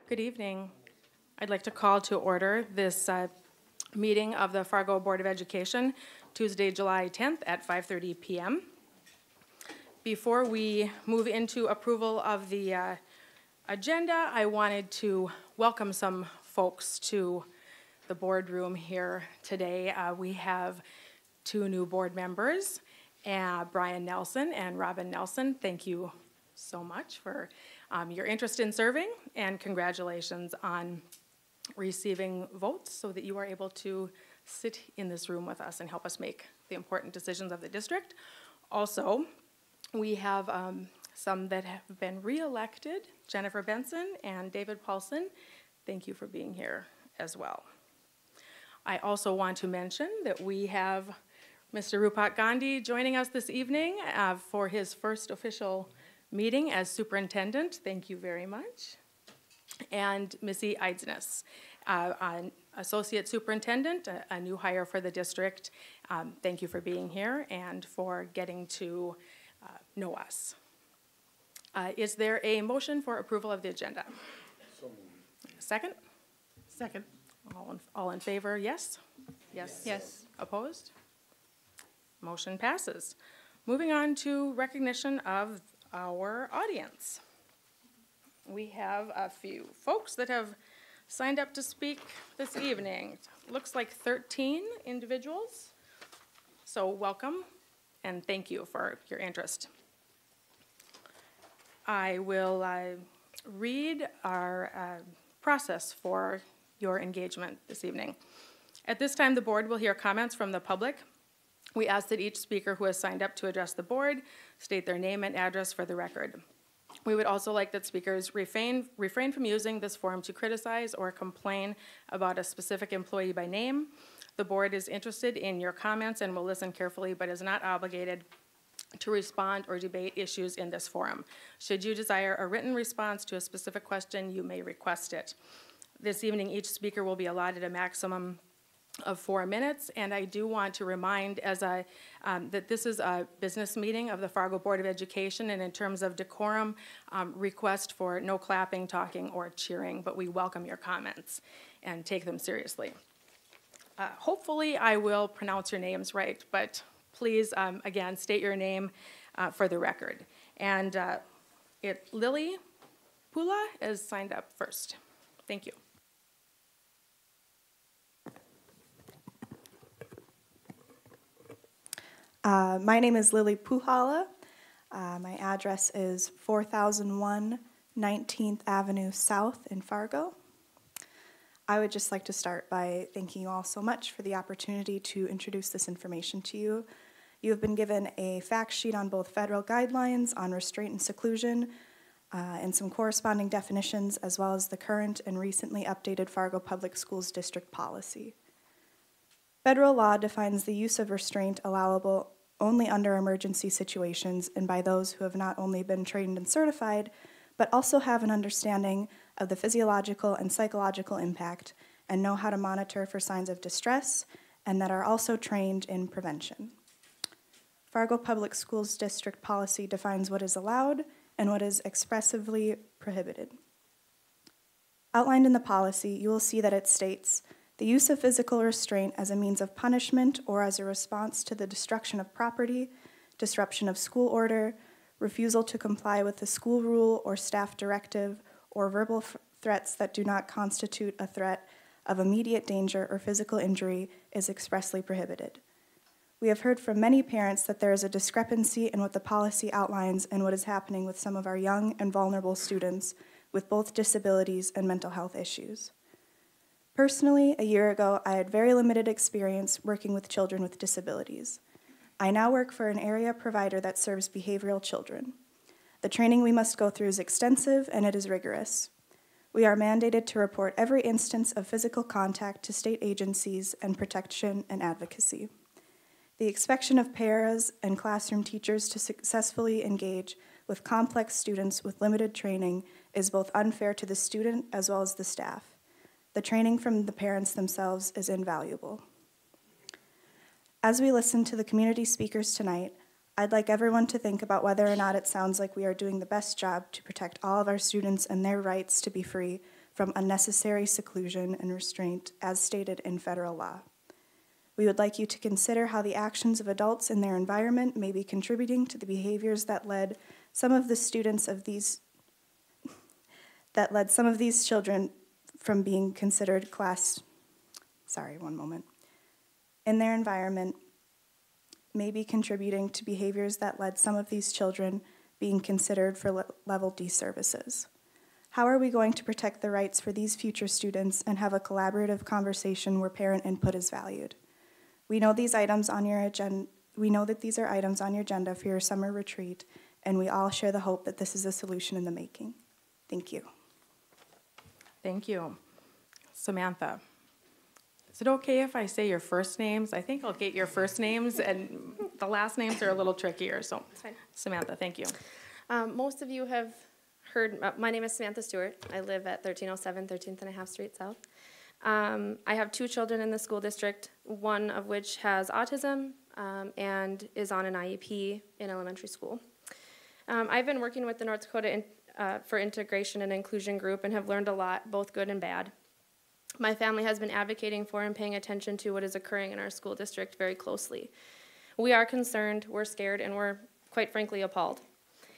Good evening. I'd like to call to order this meeting of the Fargo Board of Education, Tuesday, July 10th at 5:30 p.m. Before we move into approval of the agenda, I wanted to welcome some folks to the boardroom here today. We have two new board members, Brian Nelson and Robin Nelson. Thank you so much for your interest in serving, and congratulations on receiving votes so that you are able to sit in this room with us and help us make the important decisions of the district. Also, we have some that have been re-elected, Jennifer Benson and David Paulson. Thank you for being here as well. I also want to mention that we have Mr. Rupak Gandhi joining us this evening for his first official meeting as superintendent. Thank you very much. And Missy Eidsness, an associate superintendent, a new hire for the district. Thank you for being here and for getting to know us. Is there a motion for approval of the agenda? So moved. Second? Second. All in favor, yes? Yes. Yes. Opposed? Motion passes. Moving on to recognition of our audience. We have a few folks that have signed up to speak this evening. Looks like 13 individuals. So welcome and thank you for your interest. I will read our process for your engagement this evening. At this time, the board will hear comments from the public. We ask that each speaker who has signed up to address the board state their name and address for the record. We would also like that speakers refrain from using this forum to criticize or complain about a specific employee by name. The board is interested in your comments and will listen carefully, but is not obligated to respond or debate issues in this forum. Should you desire a written response to a specific question, you may request it. This evening, each speaker will be allotted a maximum of 4 minutes, and I do want to remind that this is a business meeting of the Fargo Board of Education, and in terms of decorum, request for no clapping, talking, or cheering, but we welcome your comments and take them seriously. Hopefully I will pronounce your names right, but please, again, state your name for the record. And Lilly Pugh is signed up first. Thank you. My name is Lilly Holla. My address is 4001 19th Avenue South in Fargo. I would just like to start by thanking you all so much for the opportunity to introduce this information to you. You have been given a fact sheet on both federal guidelines on restraint and seclusion and some corresponding definitions, as well as the current and recently updated Fargo Public Schools District policy. Federal law defines the use of restraint allowable only under emergency situations and by those who have not only been trained and certified, but also have an understanding of the physiological and psychological impact and know how to monitor for signs of distress, and that are also trained in prevention. Fargo Public Schools District policy defines what is allowed and what is expressly prohibited. Outlined in the policy, you will see that it states, the use of physical restraint as a means of punishment or as a response to the destruction of property, disruption of school order, refusal to comply with the school rule or staff directive, or verbal threats that do not constitute a threat of immediate danger or physical injury is expressly prohibited. We have heard from many parents that there is a discrepancy in what the policy outlines and what is happening with some of our young and vulnerable students with both disabilities and mental health issues. Personally, a year ago, I had very limited experience working with children with disabilities. I now work for an area provider that serves behavioral children. The training we must go through is extensive and it is rigorous. We are mandated to report every instance of physical contact to state agencies and protection and advocacy. The expectation of paras and classroom teachers to successfully engage with complex students with limited training is both unfair to the student as well as the staff. The training from the parents themselves is invaluable. As we listen to the community speakers tonight, I'd like everyone to think about whether or not it sounds like we are doing the best job to protect all of our students and their rights to be free from unnecessary seclusion and restraint as stated in federal law. We would like you to consider how the actions of adults in their environment may be contributing to the behaviors that led some of these children from being considered in their environment may be contributing to behaviors that led some of these children being considered for Level D services. How are we going to protect the rights for these future students and have a collaborative conversation where parent input is valued? We know that these are items on your agenda for your summer retreat, and we all share the hope that this is a solution in the making. Thank you. Thank you. Samantha, is it okay if I say your first names? I think I'll get your first names, and the last names are a little trickier, so. That's fine. Samantha, thank you. Most of you have heard, my name is Samantha Stewart. I live at 1307 13th and a half Street South. I have 2 children in the school district, one of which has autism and is on an IEP in elementary school. I've been working with the North Dakota for Integration and Inclusion Group and have learned a lot, both good and bad. My family has been advocating for and paying attention to what is occurring in our school district very closely. We are concerned, we're scared, and we're quite frankly appalled.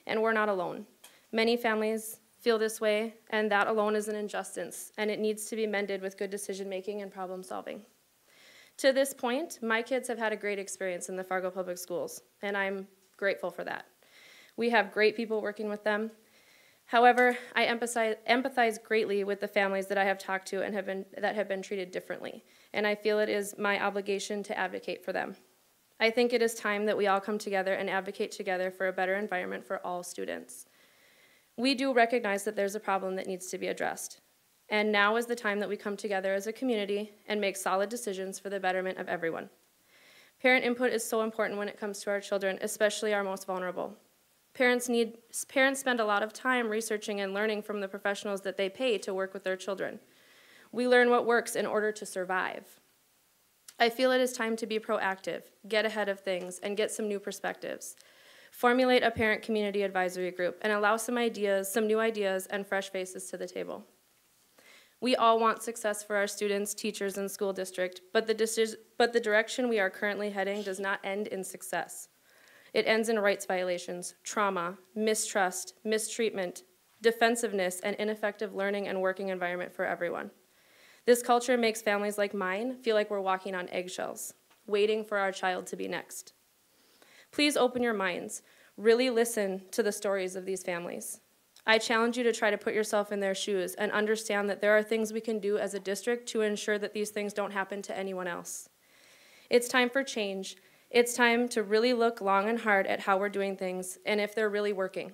And we're not alone. Many families feel this way, and that alone is an injustice, and it needs to be mended with good decision-making and problem-solving. To this point, my kids have had a great experience in the Fargo Public Schools, and I'm grateful for that. We have great people working with them. However, I empathize greatly with the families that I have talked to and that have been treated differently, and I feel it is my obligation to advocate for them. I think it is time that we all come together and advocate together for a better environment for all students. We do recognize that there's a problem that needs to be addressed, and now is the time that we come together as a community and make solid decisions for the betterment of everyone. Parent input is so important when it comes to our children, especially our most vulnerable. Parents spend a lot of time researching and learning from the professionals that they pay to work with their children. We learn what works in order to survive. I feel it is time to be proactive, get ahead of things, and get some new perspectives. Formulate a parent community advisory group and allow some new ideas and fresh faces to the table. We all want success for our students, teachers, and school district, but the direction we are currently heading does not end in success. It ends in rights violations, trauma, mistrust, mistreatment, defensiveness, and ineffective learning and working environment for everyone. This culture makes families like mine feel like we're walking on eggshells, waiting for our child to be next. Please open your minds. Really listen to the stories of these families. I challenge you to try to put yourself in their shoes and understand that there are things we can do as a district to ensure that these things don't happen to anyone else. It's time for change. It's time to really look long and hard at how we're doing things and if they're really working.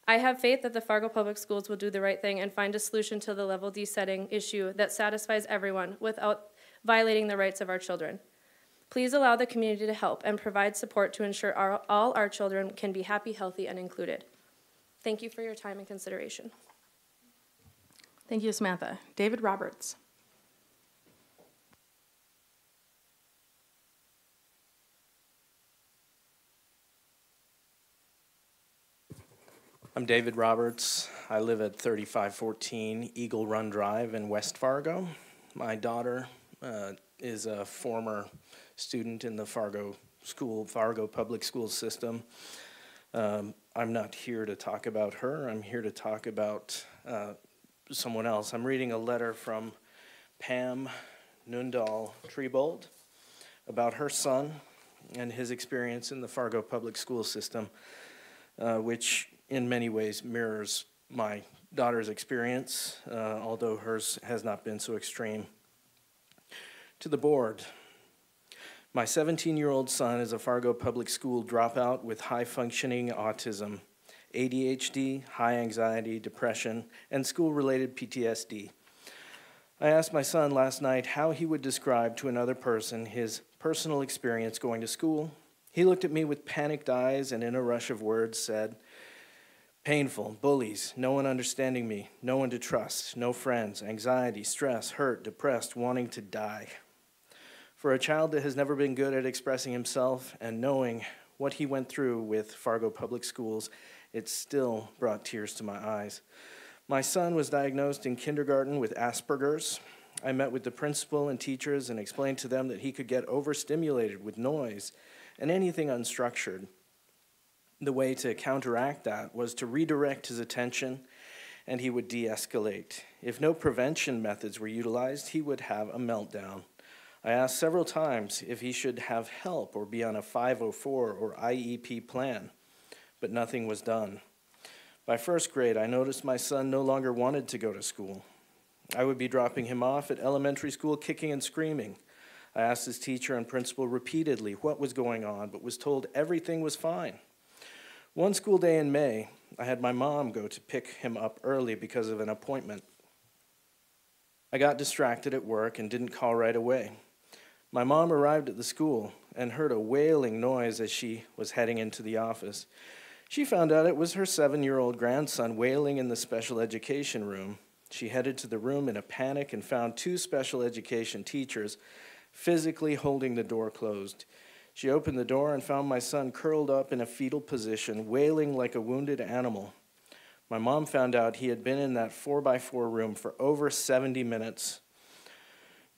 I have faith that the Fargo Public Schools will do the right thing and find a solution to the Level D setting issue that satisfies everyone without violating the rights of our children. Please allow the community to help and provide support to ensure all our children can be happy, healthy, and included. Thank you for your time and consideration. Thank you, Samantha. David Roberts. I'm David Roberts. I live at 3514 Eagle Run Drive in West Fargo. My daughter is a former student in the Fargo Public School system. I'm not here to talk about her. I'm here to talk about someone else. I'm reading a letter from Pam Nundahl-Trebold about her son and his experience in the Fargo Public School system, which in many ways mirrors my daughter's experience, although hers has not been so extreme. To the board, my 17-year-old son is a Fargo Public School dropout with high-functioning autism, ADHD, high anxiety, depression, and school-related PTSD. I asked my son last night how he would describe to another person his personal experience going to school. He looked at me with panicked eyes and in a rush of words said, "Painful, bullies, no one understanding me, no one to trust, no friends, anxiety, stress, hurt, depressed, wanting to die." For a child that has never been good at expressing himself and knowing what he went through with Fargo Public Schools, it still brought tears to my eyes. My son was diagnosed in kindergarten with Asperger's. I met with the principal and teachers and explained to them that he could get overstimulated with noise and anything unstructured. The way to counteract that was to redirect his attention, and he would de-escalate. If no prevention methods were utilized, he would have a meltdown. I asked several times if he should have help or be on a 504 or IEP plan, but nothing was done. By first grade, I noticed my son no longer wanted to go to school. I would be dropping him off at elementary school kicking and screaming. I asked his teacher and principal repeatedly what was going on, but was told everything was fine. One school day in May, I had my mom go to pick him up early because of an appointment. I got distracted at work and didn't call right away. My mom arrived at the school and heard a wailing noise as she was heading into the office. She found out it was her 7-year-old grandson wailing in the special education room. She headed to the room in a panic and found 2 special education teachers physically holding the door closed. She opened the door and found my son curled up in a fetal position, wailing like a wounded animal. My mom found out he had been in that 4x4 room for over 70 minutes.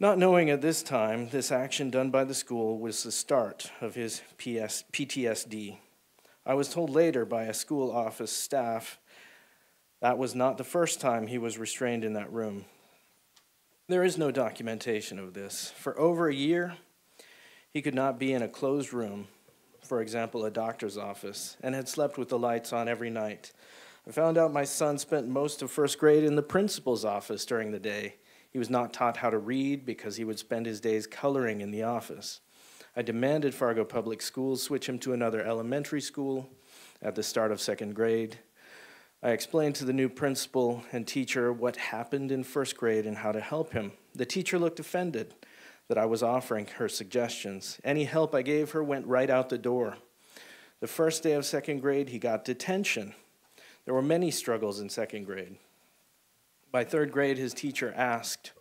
Not knowing at this time, this action done by the school was the start of his PTSD. I was told later by a school office staff that was not the first time he was restrained in that room. There is no documentation of this. For over a year, he could not be in a closed room, for example, a doctor's office, and had slept with the lights on every night. I found out my son spent most of first grade in the principal's office during the day. He was not taught how to read because he would spend his days coloring in the office. I demanded Fargo Public Schools switch him to another elementary school at the start of 2nd grade. I explained to the new principal and teacher what happened in first grade and how to help him. The teacher looked offended that I was offering her suggestions. Any help I gave her went right out the door. The first day of 2nd grade, he got detention. There were many struggles in 2nd grade. By 3rd grade, his teacher asked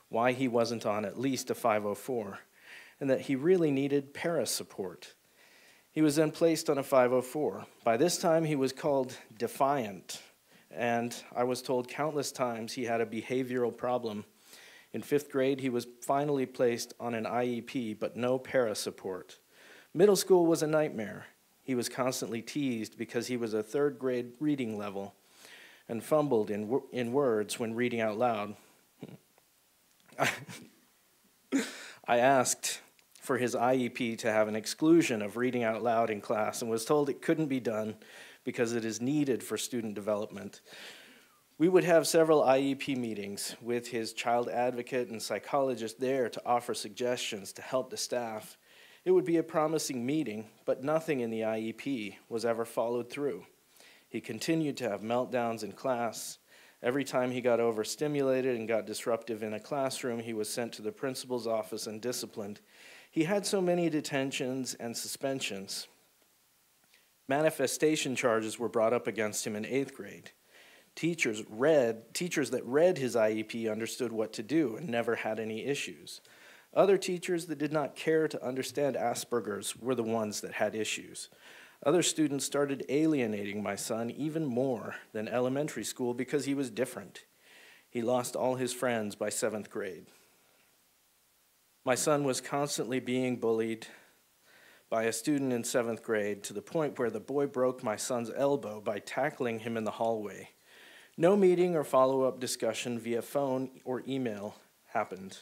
why he wasn't on at least a 504, and that he really needed para support. He was then placed on a 504. By this time, he was called defiant, and I was told countless times he had a behavioral problem. In 5th grade, he was finally placed on an IEP, but no para support. Middle school was a nightmare. He was constantly teased because he was a 3rd grade reading level and fumbled in words when reading out loud. I asked for his IEP to have an exclusion of reading out loud in class and was told it couldn't be done because it is needed for student development. We would have several IEP meetings with his child advocate and psychologist there to offer suggestions to help the staff. It would be a promising meeting, but nothing in the IEP was ever followed through. He continued to have meltdowns in class. Every time he got overstimulated and got disruptive in a classroom, he was sent to the principal's office and disciplined. He had so many detentions and suspensions. Manifestation charges were brought up against him in 8th grade. Teachers that read his IEP understood what to do and never had any issues. Other teachers that did not care to understand Asperger's were the ones that had issues. Other students started alienating my son even more than elementary school because he was different. He lost all his friends by 7th grade. My son was constantly being bullied by a student in 7th grade to the point where the boy broke my son's elbow by tackling him in the hallway. No meeting or follow-up discussion via phone or email happened.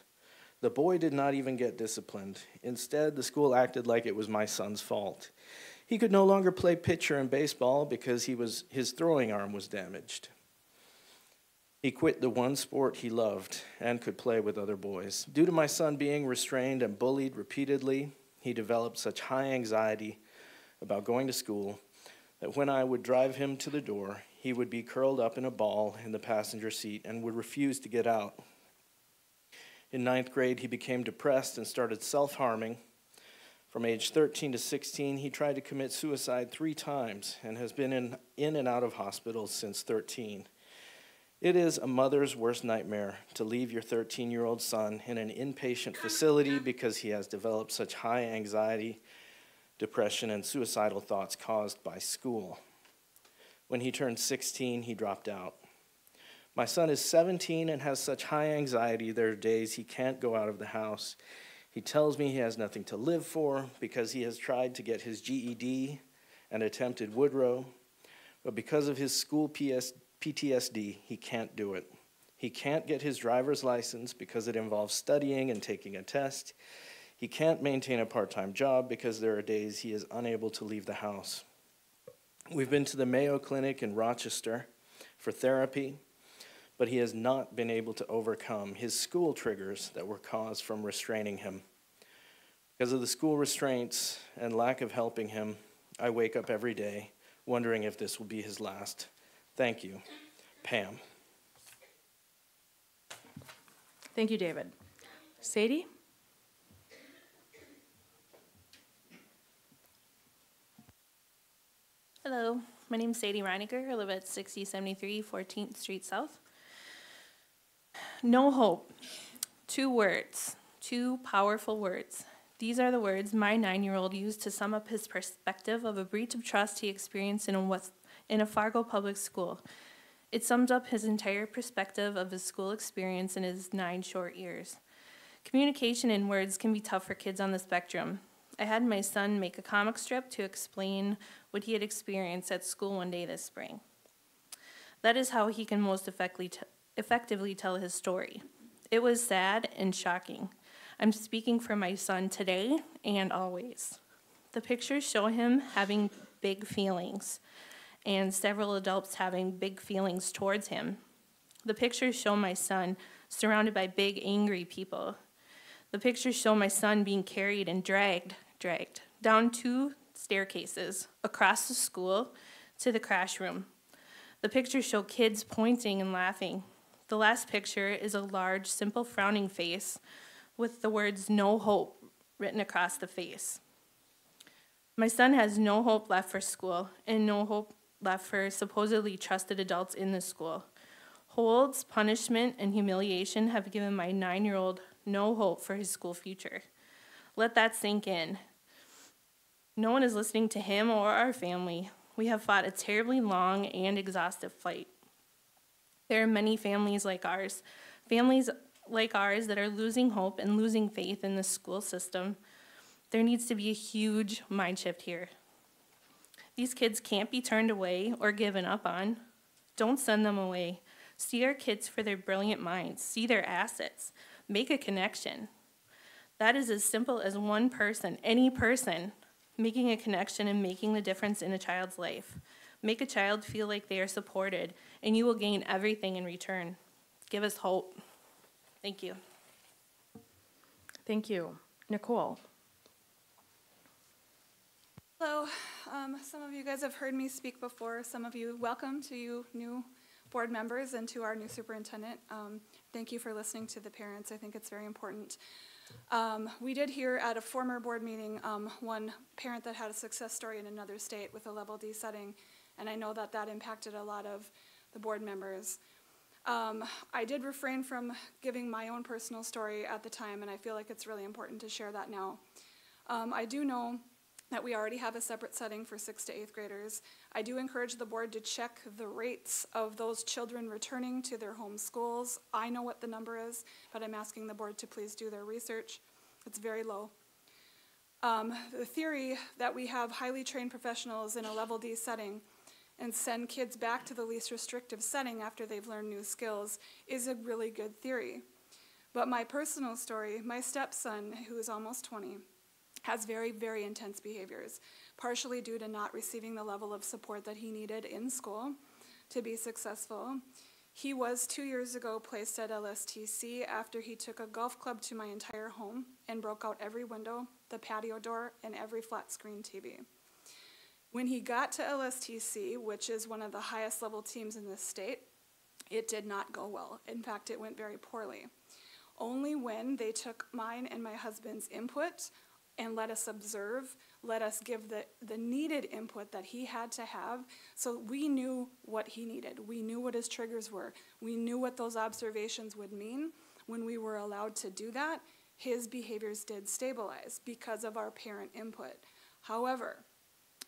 The boy did not even get disciplined. Instead, the school acted like it was my son's fault. He could no longer play pitcher in baseball because his throwing arm was damaged. He quit the one sport he loved and could play with other boys. Due to my son being restrained and bullied repeatedly, he developed such high anxiety about going to school that when I would drive him to the door, he would be curled up in a ball in the passenger seat and would refuse to get out. In 9th grade, he became depressed and started self-harming. From age 13 to 16, he tried to commit suicide 3 times and has been in and out of hospitals since 13. It is a mother's worst nightmare to leave your 13-year-old son in an inpatient facility because he has developed such high anxiety, depression, and suicidal thoughts caused by school. When he turned 16, he dropped out. My son is 17 and has such high anxiety there are days he can't go out of the house. He tells me he has nothing to live for because he has tried to get his GED and attempted Woodrow, but because of his school PTSD, he can't do it. He can't get his driver's license because it involves studying and taking a test. He can't maintain a part-time job because there are days he is unable to leave the house. We've been to the Mayo Clinic in Rochester for therapy, but he has not been able to overcome his school triggers that were caused from restraining him. Because of the school restraints and lack of helping him, I wake up every day wondering if this will be his last. Thank you, Pam. Thank you, David. Sadie? Hello, my name is Sadie Reinecker. I live at 6073 14th Street South. No hope. 2 words, 2 powerful words. These are the words my 9-year-old used to sum up his perspective of a breach of trust he experienced in a Fargo public school. It sums up his entire perspective of his school experience in his 9 short years. Communication in words can be tough for kids on the spectrum. I had my son make a comic strip to explain what he had experienced at school one day this spring. That is how he can most effectively tell his story. It was sad and shocking. I'm speaking for my son today and always. The pictures show him having big feelings and several adults having big feelings towards him. The pictures show my son surrounded by big angry people. The pictures show my son being carried and dragged down 2 staircases across the school to the crash room. The pictures show kids pointing and laughing. The last picture is a large, simple frowning face with the words "no hope" written across the face. My son has no hope left for school and no hope left for supposedly trusted adults in the school. Holds, punishment, and humiliation have given my 9-year-old no hope for his school future. Let that sink in. No one is listening to him or our family. We have fought a terribly long and exhaustive fight. There are many families like ours that are losing hope and losing faith in the school system. There needs to be a huge mind shift here. These kids can't be turned away or given up on. Don't send them away. See our kids for their brilliant minds. See their assets. Make a connection. That is as simple as one person, any person, making a connection and making the difference in a child's life. Make a child feel like they are supported, and you will gain everything in return. Give us hope. Thank you. Thank you. Nicole? Hello. Some of you guys have heard me speak before. Some of you, welcome to you new board members and to our new superintendent. Thank you for listening to the parents. I think it's very important. We did hear at a former board meeting one parent that had a success story in another state with a level D setting, and I know that that impacted a lot of the board members. I did refrain from giving my own personal story at the time, and I feel like it's really important to share that now. I do know that we already have a separate setting for 6th to 8th graders. I do encourage the board to check the rates of those children returning to their home schools. I know what the number is, but I'm asking the board to please do their research. It's very low. The theory that we have highly trained professionals in a level D setting and send kids back to the least restrictive setting after they've learned new skills is a really good theory. But my personal story, my stepson, who is almost 20, has very, very intense behaviors, partially due to not receiving the level of support that he needed in school to be successful. He was 2 years ago placed at LSTC after he took a golf club to my entire home and broke out every window, the patio door, and every flat screen TV. When he got to LSTC, which is one of the highest level teams in this state, it did not go well. In fact, it went very poorly. Only when they took mine and my husband's input and let us observe, let us give the needed input that he had to have, so we knew what he needed. We knew what his triggers were. We knew what those observations would mean. When we were allowed to do that, his behaviors did stabilize because of our parent input. However,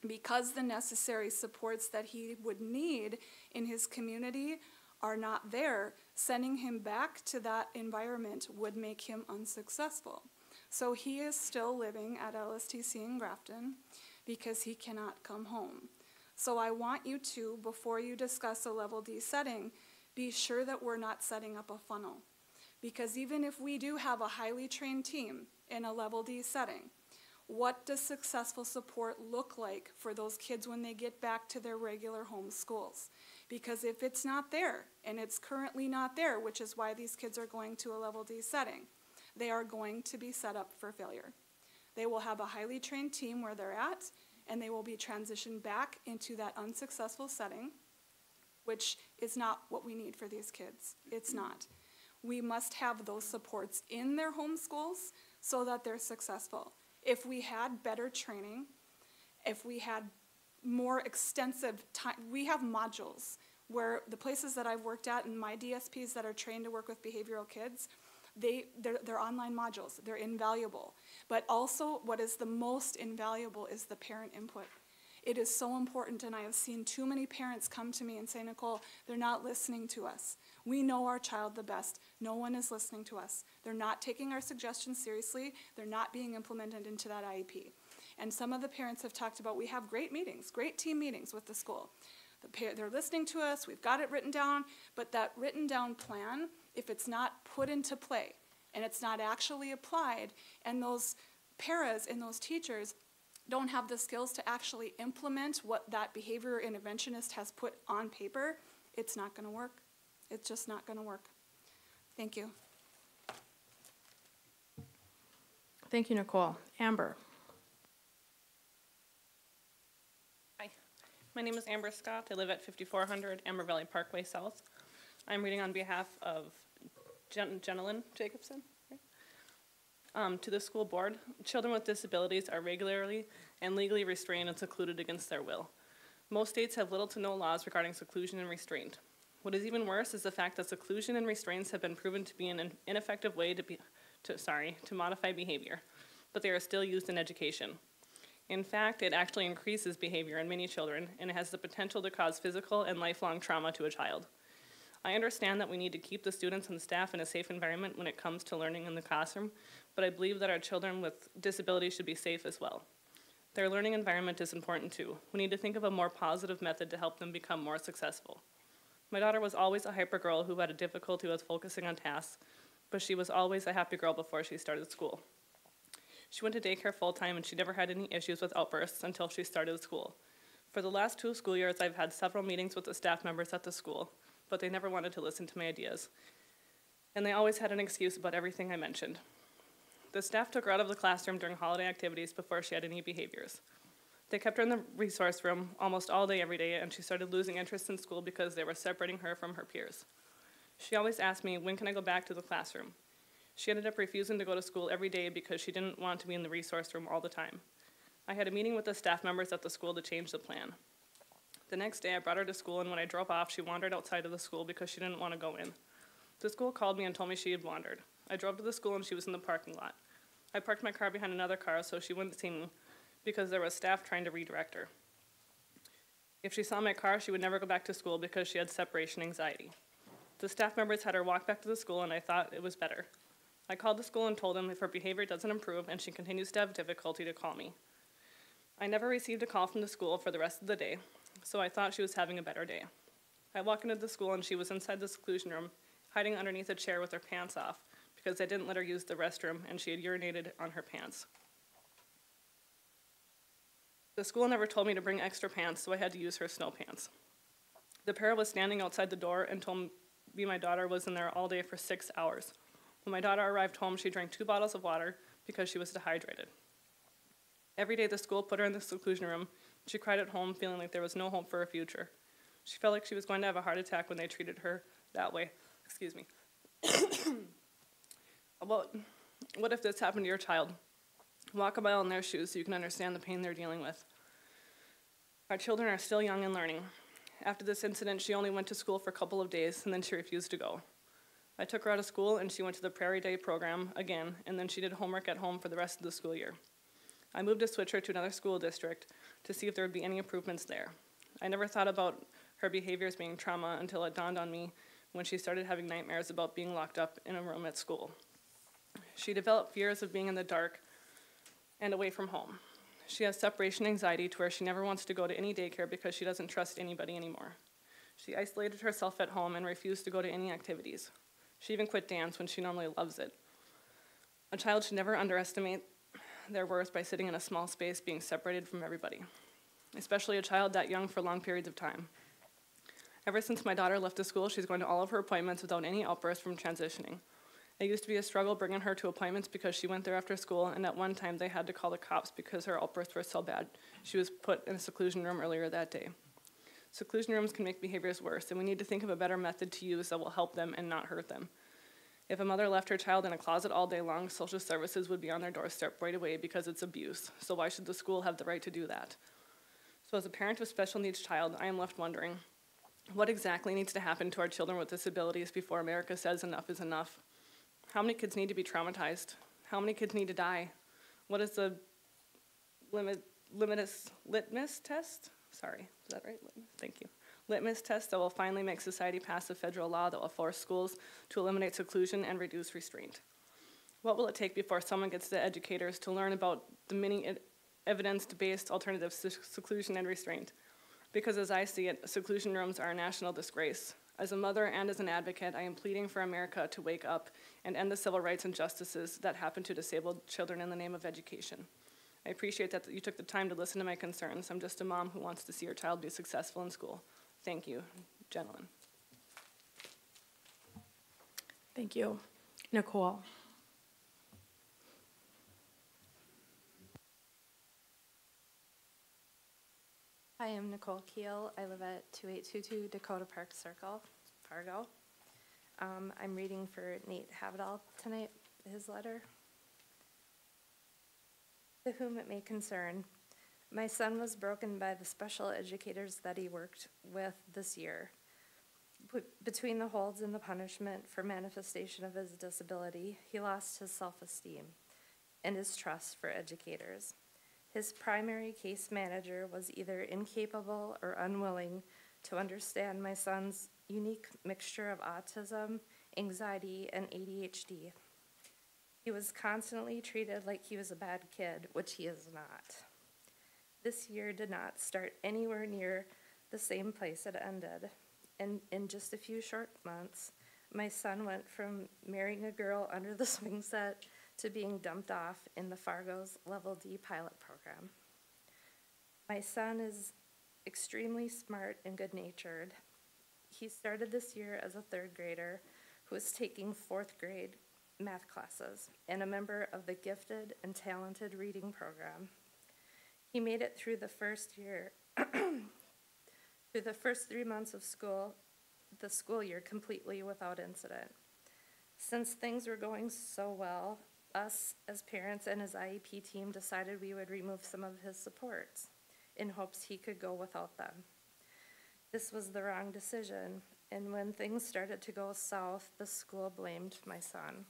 because the necessary supports that he would need in his community are not there, sending him back to that environment would make him unsuccessful. So he is still living at LSTC in Grafton because he cannot come home. So I want you to, before you discuss a level D setting, be sure that we're not setting up a funnel. Because even if we do have a highly trained team in a level D setting, what does successful support look like for those kids when they get back to their regular home schools? Because if it's not there, and it's currently not there, which is why these kids are going to a level D setting, they are going to be set up for failure. They will have a highly trained team where they're at, and they will be transitioned back into that unsuccessful setting, which is not what we need for these kids. It's not. We must have those supports in their home schools so that they're successful. If we had better training, if we had more extensive time, we have modules where the places that I've worked at and my DSPs that are trained to work with behavioral kids, they're online modules. They're invaluable. But also what is the most invaluable is the parent input. It is so important, and I have seen too many parents come to me and say, Nicole, they're not listening to us. We know our child the best. No one is listening to us. They're not taking our suggestions seriously. They're not being implemented into that IEP. And some of the parents have talked about, we have great meetings, great team meetings with the school. They're listening to us, we've got it written down, but that written down plan, if it's not put into play and it's not actually applied, and those paras and those teachers don't have the skills to actually implement what that behavior interventionist has put on paper, it's not going to work. It's just not going to work. Thank you. Thank you, Nicole. Amber. Hi, my name is Amber Scott. I live at 5400 Amber Valley Parkway South. I'm reading on behalf of Jenilyn Jacobson. To the school board, children with disabilities are regularly and legally restrained and secluded against their will. Most states have little to no laws regarding seclusion and restraint. What is even worse is the fact that seclusion and restraints have been proven to be an ineffective way to modify behavior, but they are still used in education. In fact, it actually increases behavior in many children, and it has the potential to cause physical and lifelong trauma to a child. I understand that we need to keep the students and staff in a safe environment when it comes to learning in the classroom, but I believe that our children with disabilities should be safe as well. Their learning environment is important too. We need to think of a more positive method to help them become more successful. My daughter was always a hyper girl who had a difficulty with focusing on tasks, but she was always a happy girl before she started school. She went to daycare full-time and she never had any issues with outbursts until she started school. For the last 2 school years, I've had several meetings with the staff members at the school, but they never wanted to listen to my ideas. And they always had an excuse about everything I mentioned. The staff took her out of the classroom during holiday activities before she had any behaviors. They kept her in the resource room almost all day, every day, and she started losing interest in school because they were separating her from her peers. She always asked me, when can I go back to the classroom? She ended up refusing to go to school every day because she didn't want to be in the resource room all the time. I had a meeting with the staff members at the school to change the plan. The next day, I brought her to school, and when I drove off, she wandered outside of the school because she didn't want to go in. The school called me and told me she had wandered. I drove to the school, and she was in the parking lot. I parked my car behind another car so she wouldn't see me because there was staff trying to redirect her. If she saw my car, she would never go back to school because she had separation anxiety. The staff members had her walk back to the school, and I thought it was better. I called the school and told them if her behavior doesn't improve and she continues to have difficulty to call me. I never received a call from the school for the rest of the day, so I thought she was having a better day. I walked into the school and she was inside the seclusion room, hiding underneath a chair with her pants off because I didn't let her use the restroom and she had urinated on her pants. The school never told me to bring extra pants, so I had to use her snow pants. The para was standing outside the door and told me my daughter was in there all day for 6 hours. When my daughter arrived home, she drank 2 bottles of water because she was dehydrated. Every day the school put her in the seclusion room. She cried at home, feeling like there was no hope for her future. She felt like she was going to have a heart attack when they treated her that way. Excuse me. What if this happened to your child? Walk a mile in their shoes so you can understand the pain they're dealing with. Our children are still young and learning. After this incident, she only went to school for a couple of days, and then she refused to go. I took her out of school, and she went to the Prairie Day program again, and then she did homework at home for the rest of the school year. I moved to switch her to another school district to see if there would be any improvements there. I never thought about her behaviors being trauma until it dawned on me when she started having nightmares about being locked up in a room at school. She developed fears of being in the dark and away from home. She has separation anxiety to where she never wants to go to any daycare because she doesn't trust anybody anymore. She isolated herself at home and refused to go to any activities. She even quit dance when she normally loves it. A child should never underestimate their worth by sitting in a small space being separated from everybody, especially a child that young for long periods of time. Ever since my daughter left the school, she's going to all of her appointments without any outbursts from transitioning. It used to be a struggle bringing her to appointments because she went there after school, and at one time they had to call the cops because her outbursts were so bad. She was put in a seclusion room earlier that day. Seclusion rooms can make behaviors worse, and we need to think of a better method to use that will help them and not hurt them. If a mother left her child in a closet all day long, social services would be on their doorstep right away because it's abuse. So why should the school have the right to do that? So as a parent of a special needs child, I am left wondering, what exactly needs to happen to our children with disabilities before America says enough is enough? How many kids need to be traumatized? How many kids need to die? What is the litmus test? Sorry, is that right? Thank you. Litmus test that will finally make society pass a federal law that will force schools to eliminate seclusion and reduce restraint. What will it take before someone gets the educators to learn about the many evidence-based alternatives to seclusion and restraint? Because as I see it, seclusion rooms are a national disgrace. As a mother and as an advocate, I am pleading for America to wake up and end the civil rights injustices that happen to disabled children in the name of education. I appreciate that you took the time to listen to my concerns. I'm just a mom who wants to see her child be successful in school. Thank you, gentlemen. Thank you. Nicole. Hi, I'm Nicole Kiel. I live at 2822 Dakota Park Circle, Fargo. I'm reading for Nate Havidal tonight, his letter. To whom it may concern, my son was broken by the special educators that he worked with this year. Between the holds and the punishment for manifestation of his disability, he lost his self-esteem and his trust for educators. His primary case manager was either incapable or unwilling to understand my son's unique mixture of autism, anxiety, and ADHD. He was constantly treated like he was a bad kid, which he is not. This year did not start anywhere near the same place it ended. And in just a few short months, my son went from marrying a girl under the swing set to being dumped off in the Fargo's Level D pilot program. My son is extremely smart and good-natured. He started this year as a third grader who was taking fourth grade math classes and a member of the gifted and talented reading program. He made it through the first year, through the first 3 months of school, the school year completely without incident. Since things were going so well, us as parents and his IEP team decided we would remove some of his supports in hopes he could go without them. This was the wrong decision, and when things started to go south, the school blamed my son.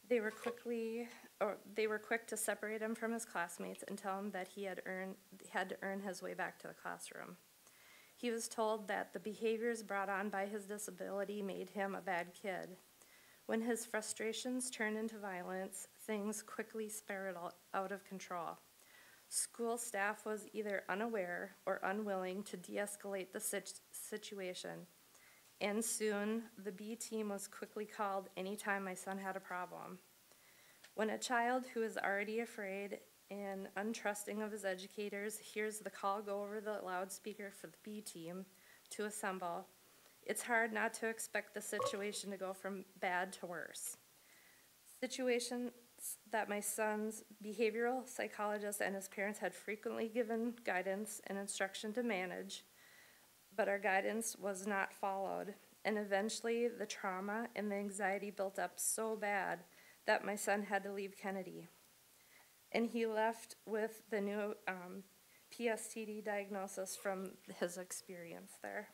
They were quick to separate him from his classmates and tell him that he had to earn his way back to the classroom. He was told that the behaviors brought on by his disability made him a bad kid. When his frustrations turned into violence, things quickly spiraled out of control. School staff was either unaware or unwilling to de-escalate the situation, and soon the B team was quickly called anytime my son had a problem. When a child who is already afraid and untrusting of his educators hears the call go over the loudspeaker for the B team to assemble, it's hard not to expect the situation to go from bad to worse. Situations that my son's behavioral psychologist and his parents had frequently given guidance and instruction to manage, but our guidance was not followed, and eventually the trauma and the anxiety built up so bad that my son had to leave Kennedy. And he left with the new PSTD diagnosis from his experience there.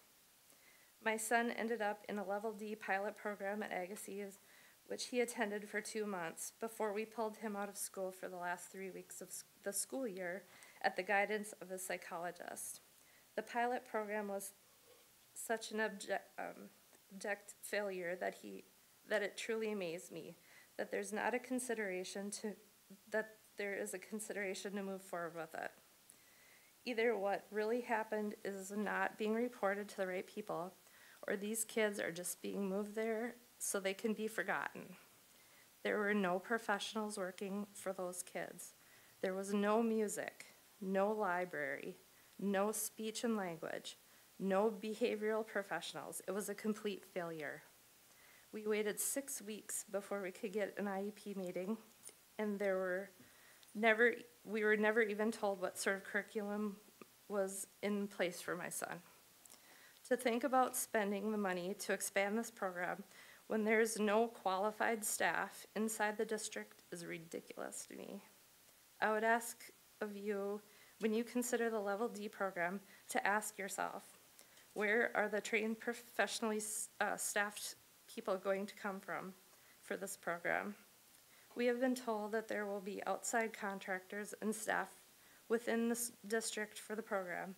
My son ended up in a Level D pilot program at Agassiz, which he attended for 2 months before we pulled him out of school for the last 3 weeks of the school year at the guidance of his psychologist. The pilot program was such an abject failure that it truly amazed me that there is a consideration to move forward with it. Either what really happened is not being reported to the right people, or these kids are just being moved there so they can be forgotten. There were no professionals working for those kids. There was no music, no library, no speech and language, no behavioral professionals. It was a complete failure. We waited 6 weeks before we could get an IEP meeting, and we were never even told what sort of curriculum was in place for my son. To think about spending the money to expand this program when there's no qualified staff inside the district is ridiculous to me. I would ask of you, when you consider the Level D program, to ask yourself, where are the trained professionally staffed people going to come from for this program? We have been told that there will be outside contractors and staff within this district for the program,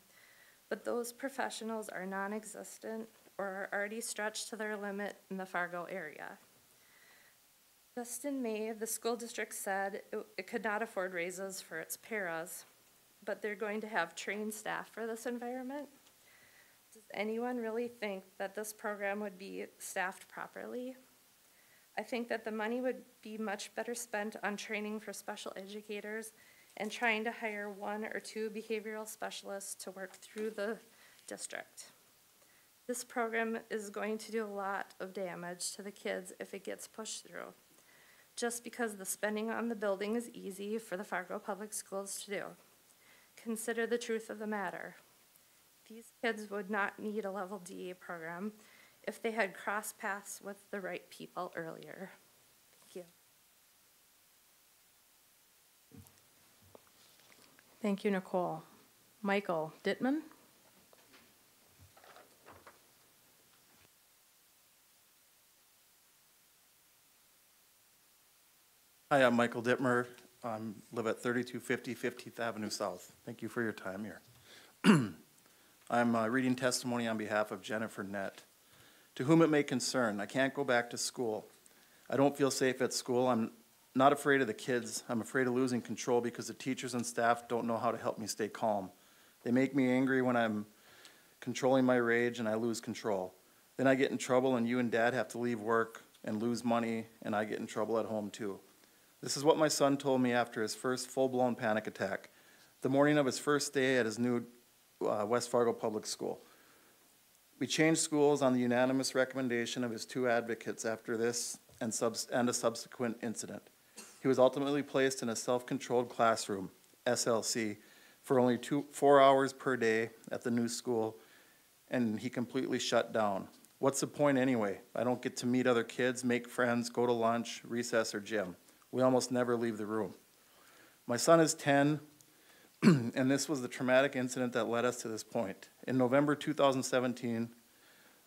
but those professionals are non-existent or are already stretched to their limit in the Fargo area. Just in May, the school district said it could not afford raises for its paras, but they're going to have trained staff for this environment. Does anyone really think that this program would be staffed properly? I think that the money would be much better spent on training for special educators and trying to hire 1 or 2 behavioral specialists to work through the district. This program is going to do a lot of damage to the kids if it gets pushed through, just because the spending on the building is easy for the Fargo Public Schools to do. Consider the truth of the matter. These kids would not need a Level D program if they had crossed paths with the right people earlier. Thank you. Thank you, Nicole. Michael Dittman. Hi, I'm Michael Dittmer. I live at 3250 50th Avenue South. Thank you for your time here. I'm reading testimony on behalf of Jennifer Nett. To whom it may concern, I can't go back to school. I don't feel safe at school. I'm not afraid of the kids. I'm afraid of losing control because the teachers and staff don't know how to help me stay calm. They make me angry when I'm controlling my rage and I lose control. Then I get in trouble and you and Dad have to leave work and lose money and I get in trouble at home too. This is what my son told me after his first full-blown panic attack, the morning of his first day at his new West Fargo Public School. We changed schools on the unanimous recommendation of his 2 advocates after this and a subsequent incident. He was ultimately placed in a self-controlled classroom, SLC, for only 4 hours per day at the new school, and he completely shut down. What's the point anyway? I don't get to meet other kids, make friends, go to lunch, recess, or gym. We almost never leave the room. My son is 10, and this was the traumatic incident that led us to this point. In November 2017,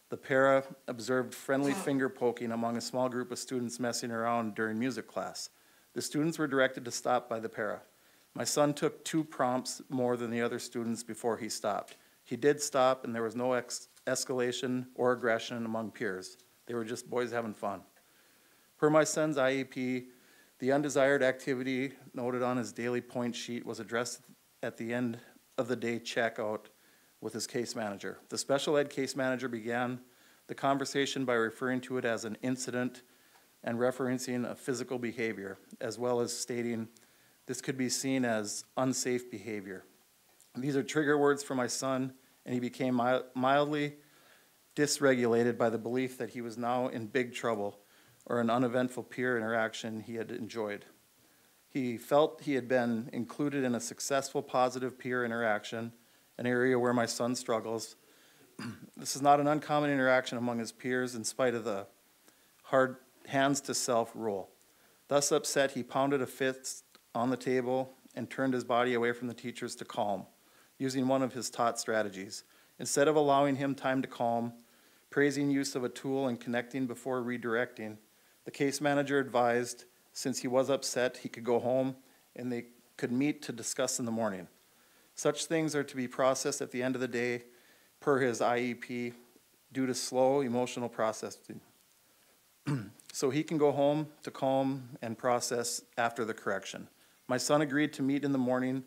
the para observed friendly finger poking among a small group of students messing around during music class. The students were directed to stop by the para. My son took 2 prompts more than the other students before he stopped. He did stop, and there was no escalation or aggression among peers. They were just boys having fun. Per my son's IEP, the undesired activity noted on his daily point sheet was addressed at the end of the day checkout with his case manager. The special ed case manager began the conversation by referring to it as an incident and referencing a physical behavior, as well as stating this could be seen as unsafe behavior. These are trigger words for my son, and he became mildly dysregulated by the belief that he was now in big trouble or an uneventful peer interaction he had enjoyed. He felt he had been included in a successful, positive peer interaction, an area where my son struggles. This is not an uncommon interaction among his peers in spite of the hard hands-to-self rule. Thus upset, he pounded a fist on the table and turned his body away from the teachers to calm, using one of his taught strategies. Instead of allowing him time to calm, praising use of a tool and connecting before redirecting, the case manager advised, since he was upset, he could go home and they could meet to discuss in the morning. Such things are to be processed at the end of the day per his IEP due to slow emotional processing. So he can go home to calm and process after the correction. My son agreed to meet in the morning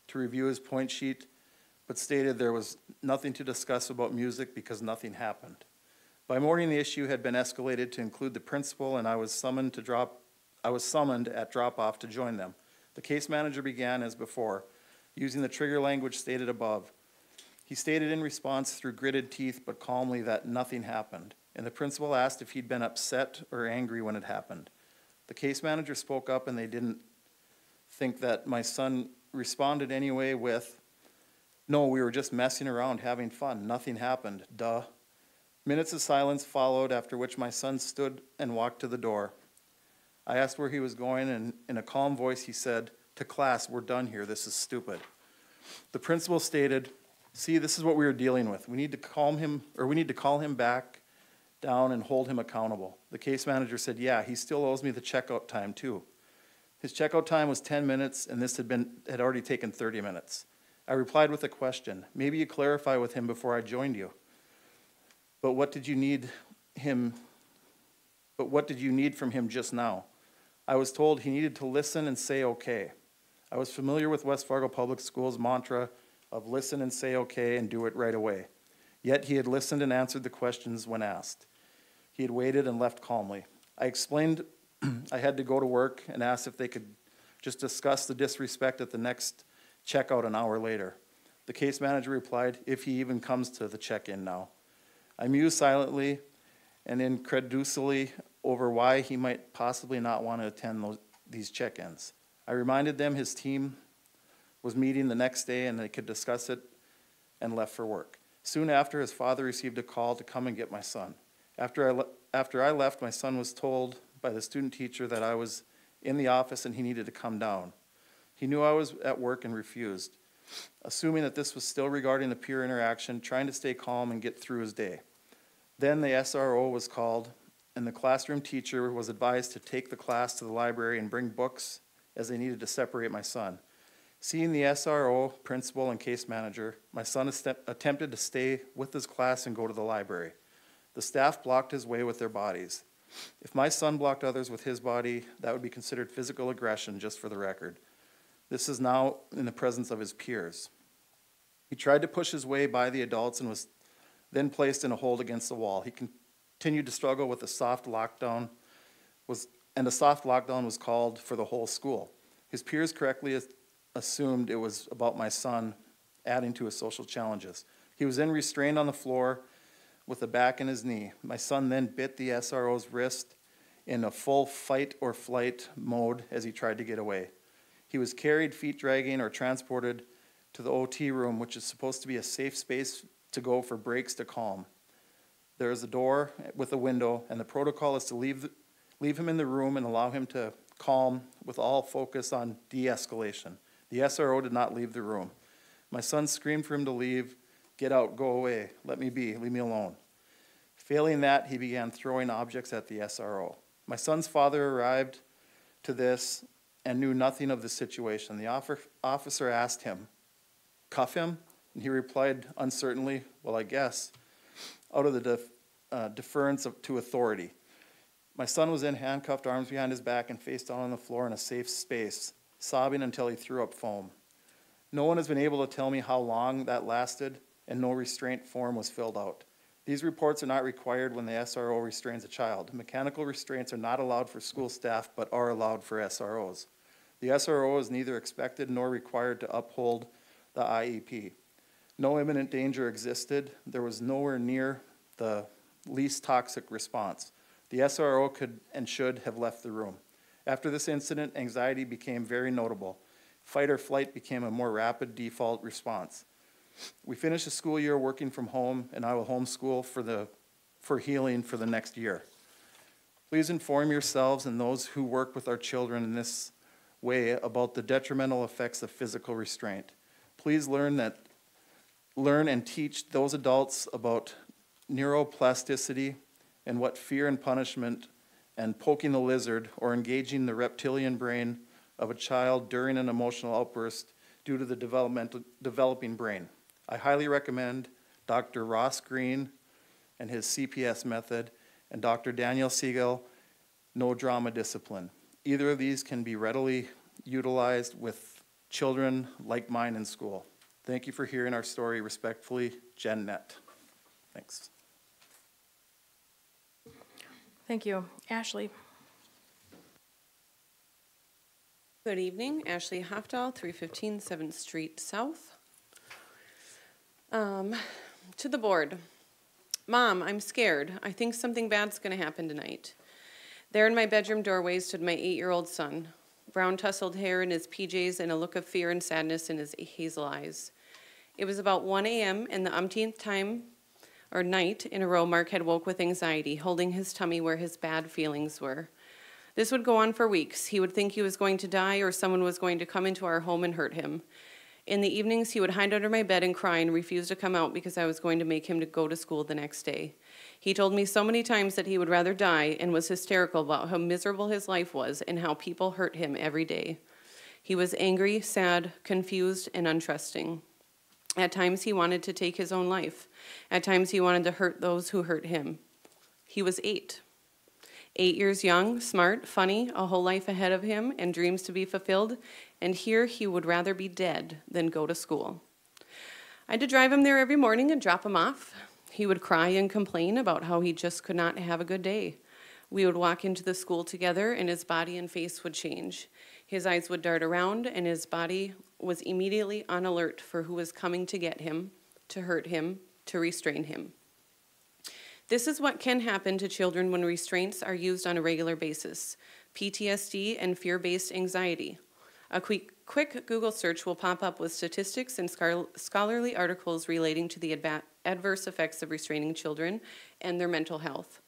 to review his point sheet, but stated there was nothing to discuss about music because nothing happened. By morning, the issue had been escalated to include the principal, and I was summoned at drop-off to join them. The case manager began as before, using the trigger language stated above. He stated in response through gritted teeth but calmly that nothing happened, and the principal asked if he'd been upset or angry when it happened. The case manager spoke up, and they didn't think that my son responded anyway with, "No, we were just messing around, having fun. Nothing happened. Duh." Minutes of silence followed, after which my son stood and walked to the door. I asked where he was going, and in a calm voice he said, "To class, we're done here. This is stupid." The principal stated, "See, this is what we were dealing with. We need to call him back down and hold him accountable." The case manager said, "Yeah, he still owes me the checkout time too." His checkout time was 10 minutes, and this had already taken 30 minutes. I replied with a question. "Maybe you clarify with him before I joined you. But what did you need from him just now?" I was told he needed to listen and say okay. I was familiar with West Fargo Public Schools' mantra of listen and say okay and do it right away. Yet he had listened and answered the questions when asked. He had waited and left calmly. I explained I had to go to work and asked if they could just discuss the disrespect at the next checkout an hour later. The case manager replied, "If he even comes to the check-in now." I mused silently and incredulously over why he might possibly not want to attend these check-ins. I reminded them his team was meeting the next day and they could discuss it, and left for work. Soon after, his father received a call to come and get my son. After I left, my son was told by the student teacher that I was in the office and he needed to come down. He knew I was at work and refused, assuming that this was still regarding the peer interaction, trying to stay calm and get through his day. Then the SRO was called, and the classroom teacher was advised to take the class to the library and bring books as they needed to separate my son. Seeing the SRO, principal, and case manager, my son attempted to stay with his class and go to the library. The staff blocked his way with their bodies. If my son blocked others with his body, that would be considered physical aggression, just for the record. This is now in the presence of his peers. He tried to push his way by the adults and was then placed in a hold against the wall. He continued to struggle with a soft lockdown, and a soft lockdown was called for the whole school. His peers correctly assumed it was about my son, adding to his social challenges. He was then restrained on the floor with the back and his knee. My son then bit the SRO's wrist in a full fight or flight mode as he tried to get away. He was carried, feet dragging, or transported to the OT room, which is supposed to be a safe space to go for breaks to calm. There is a door with a window, and the protocol is to leave him in the room and allow him to calm with all focus on de-escalation. The SRO did not leave the room. My son screamed for him to leave. "Get out, go away, let me be, leave me alone." Failing that, he began throwing objects at the SRO. My son's father arrived to this and knew nothing of the situation. The officer asked him, "Cuff him?" And he replied uncertainly, "Well, I guess," out of the deference to authority. My son was then handcuffed, arms behind his back, and face down on the floor in a safe space, sobbing until he threw up foam. No one has been able to tell me how long that lasted, and no restraint form was filled out. These reports are not required when the SRO restrains a child. Mechanical restraints are not allowed for school staff, but are allowed for SROs. The SRO is neither expected nor required to uphold the IEP. No imminent danger existed. There was nowhere near the least toxic response. The SRO could and should have left the room. After this incident, anxiety became very notable. Fight or flight became a more rapid default response. We finished the school year working from home, and I will homeschool for healing for the next year. Please inform yourselves and those who work with our children in this way about the detrimental effects of physical restraint. Please learn and teach those adults about neuroplasticity and what fear and punishment and poking the lizard or engaging the reptilian brain of a child during an emotional outburst due to the developing brain. I highly recommend Dr. Ross Green, and his CPS method, and Dr. Daniel Siegel, no drama discipline. Either of these can be readily utilized with children like mine in school. Thank you for hearing our story. Respectfully, Jen Nett. Thanks. Thank you. Ashley. Good evening, Ashley Hofdahl, 315 7th Street South. To the board. Mom, I'm scared. I think something bad's going to happen tonight. There in my bedroom doorway stood my 8-year-old son, brown tousled hair in his PJs and a look of fear and sadness in his hazel eyes. It was about 1 a.m. and the umpteenth time or night in a row Mark had woke with anxiety, holding his tummy where his bad feelings were. This would go on for weeks. He would think he was going to die or someone was going to come into our home and hurt him. In the evenings, he would hide under my bed and cry and refuse to come out because I was going to make him to go to school the next day. He told me so many times that he would rather die and was hysterical about how miserable his life was and how people hurt him every day. He was angry, sad, confused, and untrusting. At times, he wanted to take his own life. At times, he wanted to hurt those who hurt him. He was 8. 8 years young, smart, funny, a whole life ahead of him, and dreams to be fulfilled, and here he would rather be dead than go to school. I had to drive him there every morning and drop him off. He would cry and complain about how he just could not have a good day. We would walk into the school together, and his body and face would change. His eyes would dart around, and his body was immediately on alert for who was coming to get him, to hurt him, to restrain him. This is what can happen to children when restraints are used on a regular basis: PTSD and fear-based anxiety. A quick Google search will pop up with statistics and scholarly articles relating to the adverse effects of restraining children and their mental health.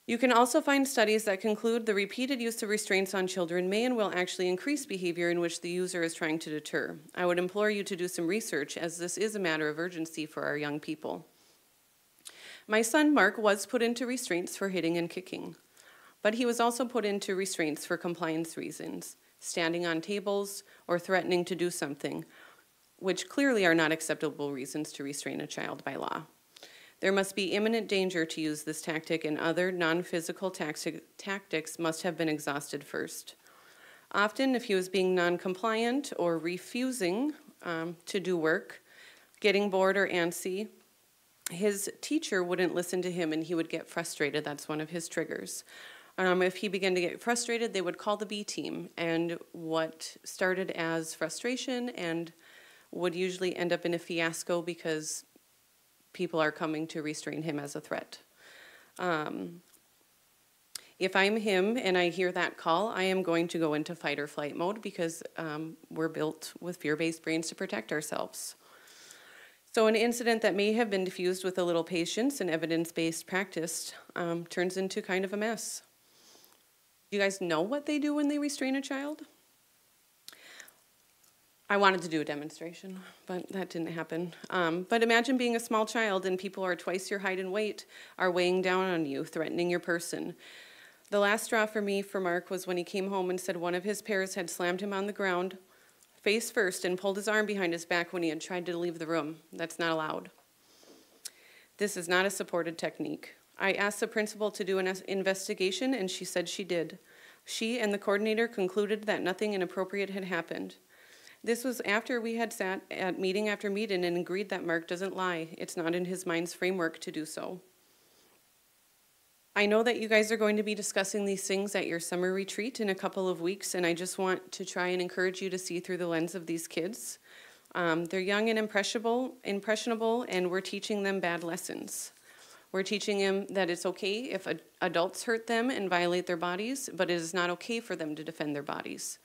You can also find studies that conclude the repeated use of restraints on children may and will actually increase behavior in which the user is trying to deter. I would implore you to do some research, as this is a matter of urgency for our young people. My son Mark was put into restraints for hitting and kicking, but he was also put into restraints for compliance reasons, standing on tables or threatening to do something, which clearly are not acceptable reasons to restrain a child by law. There must be imminent danger to use this tactic, and other non-physical tactics must have been exhausted first. Often, if he was being non-compliant or refusing to do work, getting bored or antsy, his teacher wouldn't listen to him and he would get frustrated. That's one of his triggers. If he began to get frustrated, they would call the B team, and what started as frustration and would usually end up in a fiasco because people are coming to restrain him as a threat. If I'm him and I hear that call, I am going to go into fight or flight mode because we're built with fear-based brains to protect ourselves. So an incident that may have been diffused with a little patience and evidence-based practice turns into kind of a mess. Do you guys know what they do when they restrain a child? I wanted to do a demonstration, but that didn't happen. But imagine being a small child and people who are twice your height and weight are weighing down on you, threatening your person. The last straw for me for Mark was when he came home and said one of his peers had slammed him on the ground, face first, and pulled his arm behind his back when he had tried to leave the room. That's not allowed. This is not a supported technique. I asked the principal to do an investigation, and she said she did. She and the coordinator concluded that nothing inappropriate had happened. This was after we had sat at meeting after meeting and agreed that Mark doesn't lie. It's not in his mind's framework to do so. I know that you guys are going to be discussing these things at your summer retreat in a couple of weeks, and I just want to try and encourage you to see through the lens of these kids. They're young and impressionable, and we're teaching them bad lessons. We're teaching them that it's okay if adults hurt them and violate their bodies, but it is not okay for them to defend their bodies.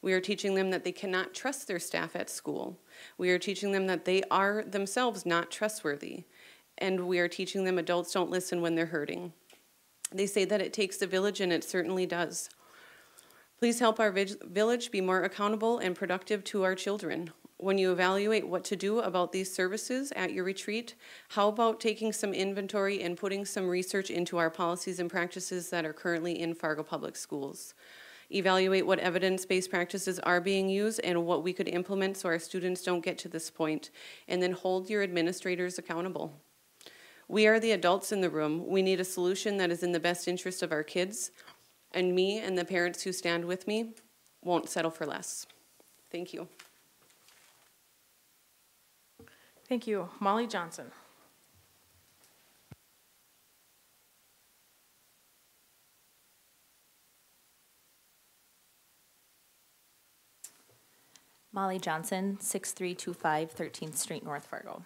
We are teaching them that they cannot trust their staff at school. We are teaching them that they are themselves not trustworthy. And we are teaching them adults don't listen when they're hurting. They say that it takes a village, and it certainly does. Please help our village be more accountable and productive to our children. When you evaluate what to do about these services at your retreat, how about taking some inventory and putting some research into our policies and practices that are currently in Fargo Public Schools? Evaluate what evidence-based practices are being used and what we could implement so our students don't get to this point, and then hold your administrators accountable. We are the adults in the room. We need a solution that is in the best interest of our kids, and me and the parents who stand with me won't settle for less. Thank you. Thank you. Molly Johnson. Molly Johnson, 6325 13th Street, North Fargo.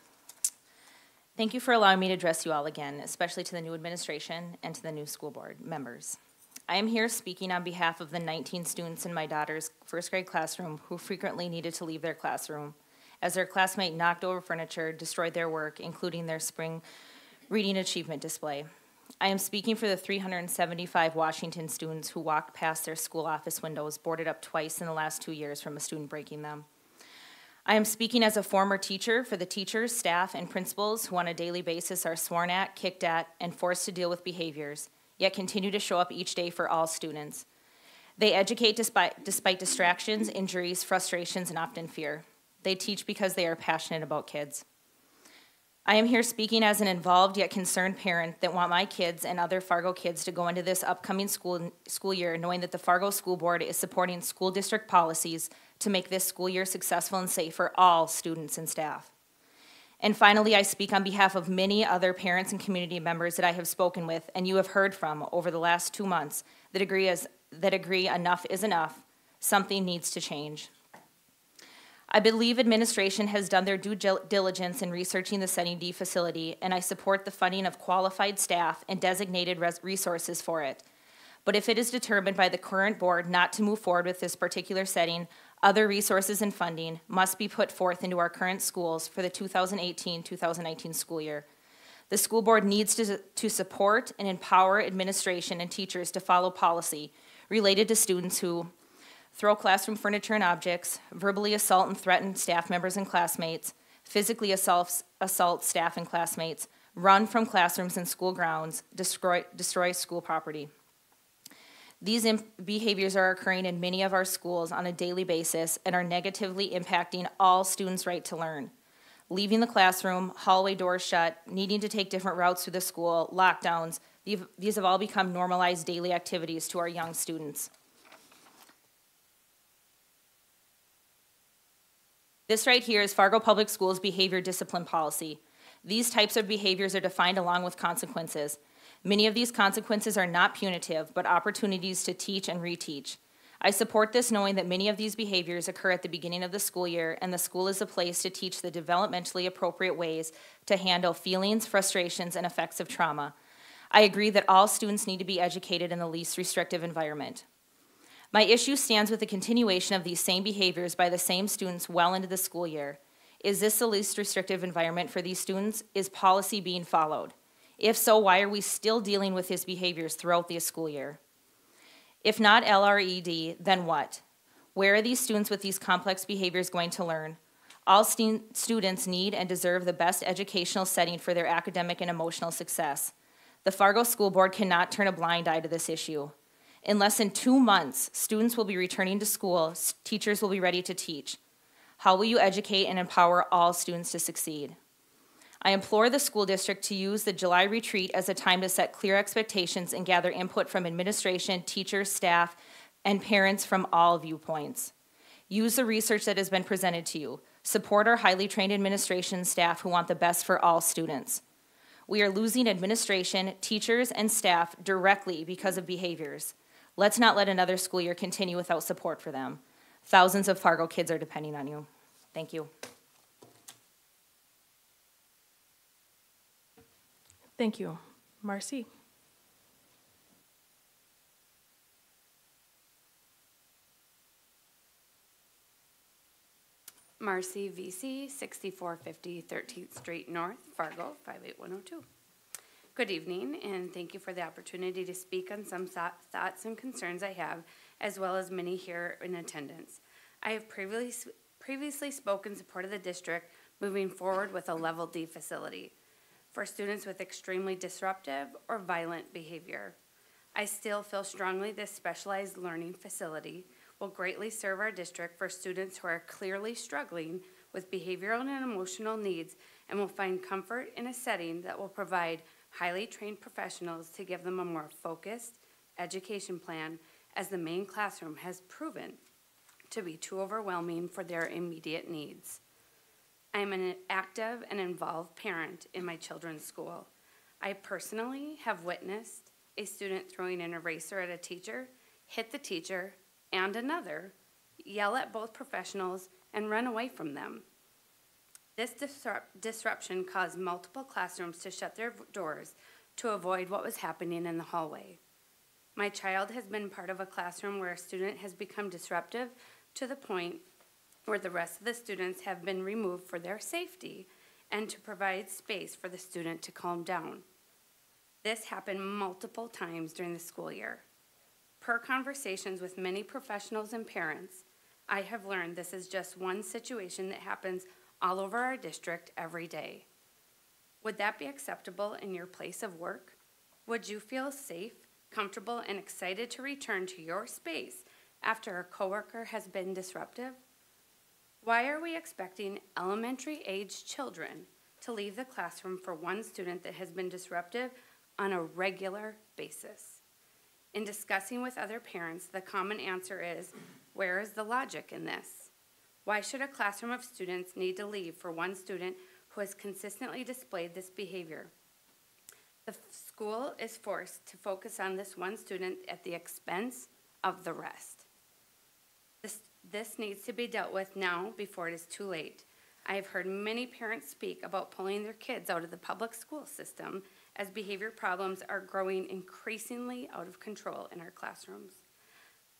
Thank you for allowing me to address you all again, especially to the new administration and to the new school board members. I am here speaking on behalf of the 19 students in my daughter's first grade classroom who frequently needed to leave their classroom as their classmate knocked over furniture, destroyed their work, including their spring reading achievement display. I am speaking for the 375 Washington students who walked past their school office windows, boarded up twice in the last 2 years from a student breaking them. I am speaking as a former teacher for the teachers, staff, and principals who on a daily basis are sworn at, kicked at, and forced to deal with behaviors, yet continue to show up each day for all students. They educate despite distractions, injuries, frustrations, and often fear. They teach because they are passionate about kids. I am here speaking as an involved yet concerned parent that want my kids and other Fargo kids to go into this upcoming school year knowing that the Fargo School Board is supporting school district policies to make this school year successful and safe for all students and staff. And finally, I speak on behalf of many other parents and community members that I have spoken with and you have heard from over the last 2 months that agree enough is enough, something needs to change. I believe administration has done their due diligence in researching the Sunny D facility, and I support the funding of qualified staff and designated resources for it. But if it is determined by the current board not to move forward with this particular setting, other resources and funding must be put forth into our current schools for the 2018-2019 school year. The school board needs to support and empower administration and teachers to follow policy related to students who throw classroom furniture and objects, verbally assault and threaten staff members and classmates, physically assault staff and classmates, run from classrooms and school grounds, destroy school property. These behaviors are occurring in many of our schools on a daily basis and are negatively impacting all students' right to learn. Leaving the classroom, hallway doors shut, needing to take different routes through the school, lockdowns, these have all become normalized daily activities to our young students. This right here is Fargo Public Schools behavior discipline policy. These types of behaviors are defined along with consequences. Many of these consequences are not punitive, but opportunities to teach and reteach. I support this knowing that many of these behaviors occur at the beginning of the school year, and the school is a place to teach the developmentally appropriate ways to handle feelings, frustrations, and effects of trauma. I agree that all students need to be educated in the least restrictive environment. My issue stands with the continuation of these same behaviors by the same students well into the school year. Is this the least restrictive environment for these students? Is policy being followed? If so, why are we still dealing with his behaviors throughout the school year? If not LRED, then what? Where are these students with these complex behaviors going to learn? All students need and deserve the best educational setting for their academic and emotional success. The Fargo School Board cannot turn a blind eye to this issue. In less than 2 months, students will be returning to school, teachers will be ready to teach. How will you educate and empower all students to succeed? I implore the school district to use the July retreat as a time to set clear expectations and gather input from administration, teachers, staff, and parents from all viewpoints. Use the research that has been presented to you. Support our highly trained administration staff who want the best for all students. We are losing administration, teachers, and staff directly because of behaviors. Let's not let another school year continue without support for them. Thousands of Fargo kids are depending on you. Thank you. Thank you. Marcy. Marcy VC, 6450 13th Street North, Fargo, 58102. Good evening, and thank you for the opportunity to speak on some thoughts and concerns I have, as well as many here in attendance. I have previously spoken in support of the district moving forward with a Level D facility for students with extremely disruptive or violent behavior. I still feel strongly this specialized learning facility will greatly serve our district for students who are clearly struggling with behavioral and emotional needs and will find comfort in a setting that will provide highly trained professionals to give them a more focused education plan, as the main classroom has proven to be too overwhelming for their immediate needs. I am an active and involved parent in my children's school. I personally have witnessed a student throwing an eraser at a teacher, hit the teacher and another, yell at both professionals, and run away from them. This disruption caused multiple classrooms to shut their doors to avoid what was happening in the hallway. My child has been part of a classroom where a student has become disruptive to the point where the rest of the students have been removed for their safety and to provide space for the student to calm down. This happened multiple times during the school year. Per conversations with many professionals and parents, I have learned this is just one situation that happens all over our district every day. Would that be acceptable in your place of work? Would you feel safe, comfortable, and excited to return to your space after a coworker has been disruptive? Why are we expecting elementary-aged children to leave the classroom for one student that has been disruptive on a regular basis? In discussing with other parents, the common answer is, where is the logic in this? Why should a classroom of students need to leave for one student who has consistently displayed this behavior? The school is forced to focus on this one student at the expense of the rest. This needs to be dealt with now before it is too late. I have heard many parents speak about pulling their kids out of the public school system as behavior problems are growing increasingly out of control in our classrooms.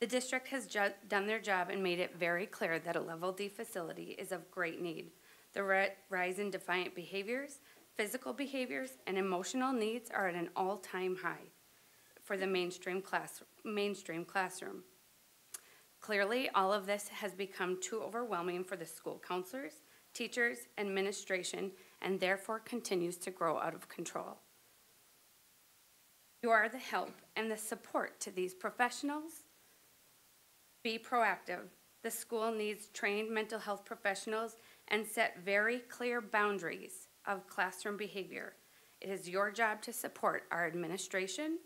The district has done their job and made it very clear that a Level D facility is of great need. The rise in defiant behaviors, physical behaviors, and emotional needs are at an all-time high for the mainstream classroom. Clearly, all of this has become too overwhelming for the school counselors, teachers, administration, and therefore continues to grow out of control. You are the help and the support to these professionals. Be proactive. The school needs trained mental health professionals and set very clear boundaries of classroom behavior. It is your job to support our administration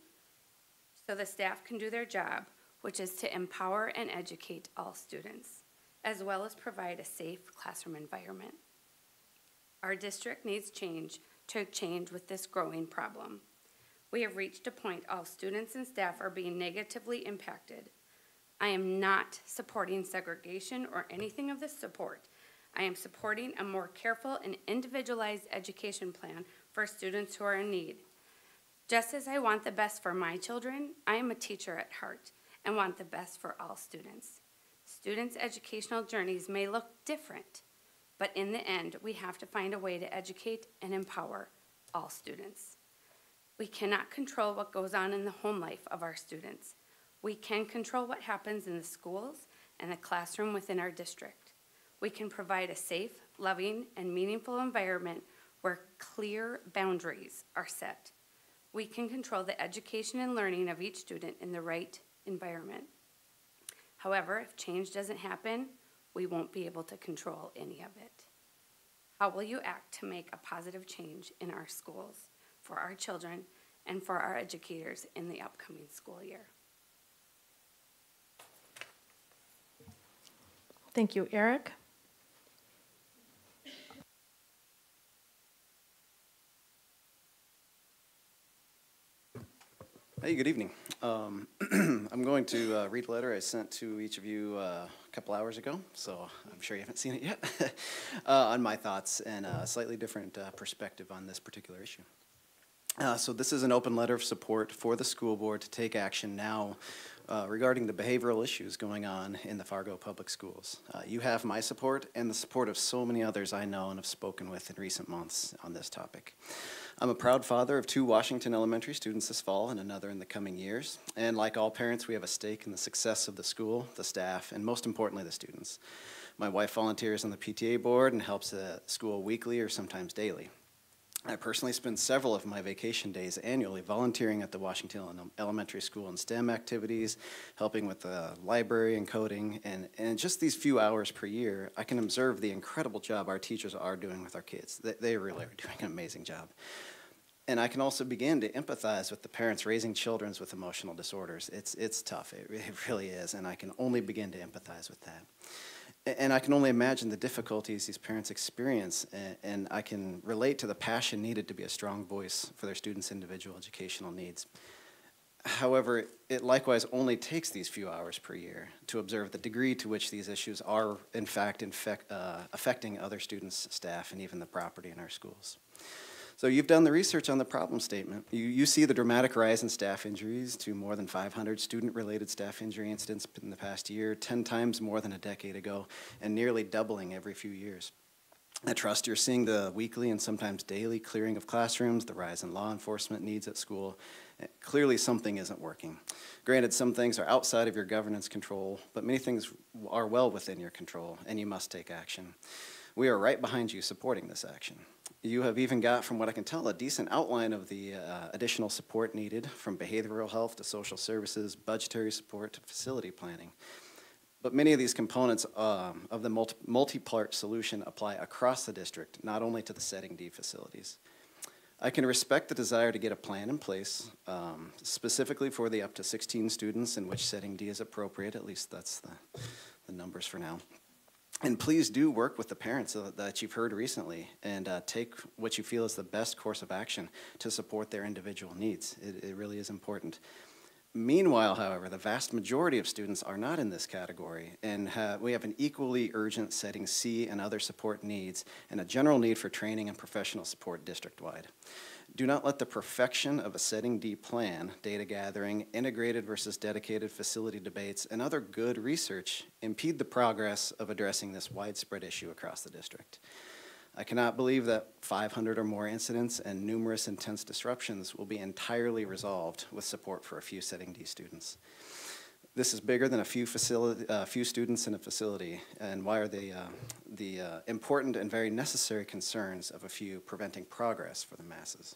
so the staff can do their job, which is to empower and educate all students, as well as provide a safe classroom environment. Our district needs to change with this growing problem. We have reached a point all students and staff are being negatively impacted. I am not supporting segregation or anything of this sort. I am supporting a more careful and individualized education plan for students who are in need. Just as I want the best for my children, I am a teacher at heart and want the best for all students. Students' educational journeys may look different, but in the end, we have to find a way to educate and empower all students. We cannot control what goes on in the home life of our students. We can control what happens in the schools and the classroom within our district. We can provide a safe, loving, and meaningful environment where clear boundaries are set. We can control the education and learning of each student in the right environment. However, if change doesn't happen, we won't be able to control any of it. How will you act to make a positive change in our schools, for our children, and for our educators in the upcoming school year? Thank you, Eric. Hey, good evening. I'm going to read a letter I sent to each of you a couple hours ago, so I'm sure you haven't seen it yet, on my thoughts and a slightly different perspective on this particular issue. So this is an open letter of support for the school board to take action now regarding the behavioral issues going on in the Fargo Public Schools. You have my support and the support of so many others I know and have spoken with in recent months on this topic. I'm a proud father of 2 Washington Elementary students this fall and another in the coming years. And like all parents, we have a stake in the success of the school, the staff, and most importantly, the students. My wife volunteers on the PTA board and helps at school weekly or sometimes daily. I personally spend several of my vacation days annually volunteering at the Washington Elementary School in STEM activities, helping with the library and coding, and just these few hours per year, I can observe the incredible job our teachers are doing with our kids. They really are doing an amazing job. And I can also begin to empathize with the parents raising children with emotional disorders. It's tough, it really is, and I can only begin to empathize with that. And I can only imagine the difficulties these parents experience, and I can relate to the passion needed to be a strong voice for their students' individual educational needs. However, it likewise only takes these few hours per year to observe the degree to which these issues are, in fact, affecting other students, staff, and even the property in our schools. So you've done the research on the problem statement. You see the dramatic rise in staff injuries to more than 500 student-related staff injury incidents in the past year, 10 times more than a decade ago, and nearly doubling every few years. I trust you're seeing the weekly and sometimes daily clearing of classrooms, the rise in law enforcement needs at school. Clearly something isn't working. Granted, some things are outside of your governance control, but many things are well within your control, and you must take action. We are right behind you supporting this action. You have even got, from what I can tell, a decent outline of the additional support needed, from behavioral health to social services, budgetary support to facility planning. But many of these components of the multi-part solution apply across the district, not only to the Setting D facilities. I can respect the desire to get a plan in place, specifically for the up to 16 students in which Setting D is appropriate, at least that's the numbers for now. And please do work with the parents that you've heard recently and take what you feel is the best course of action to support their individual needs. It really is important. Meanwhile, however, the vast majority of students are not in this category, and we have an equally urgent Setting C and other support needs and a general need for training and professional support district-wide. Do not let the perfection of a Setting D plan, data gathering, integrated versus dedicated facility debates, and other good research impede the progress of addressing this widespread issue across the district. I cannot believe that 500 or more incidents and numerous intense disruptions will be entirely resolved with support for a few Setting D students. This is bigger than a few students in a facility, and why are the important and very necessary concerns of a few preventing progress for the masses.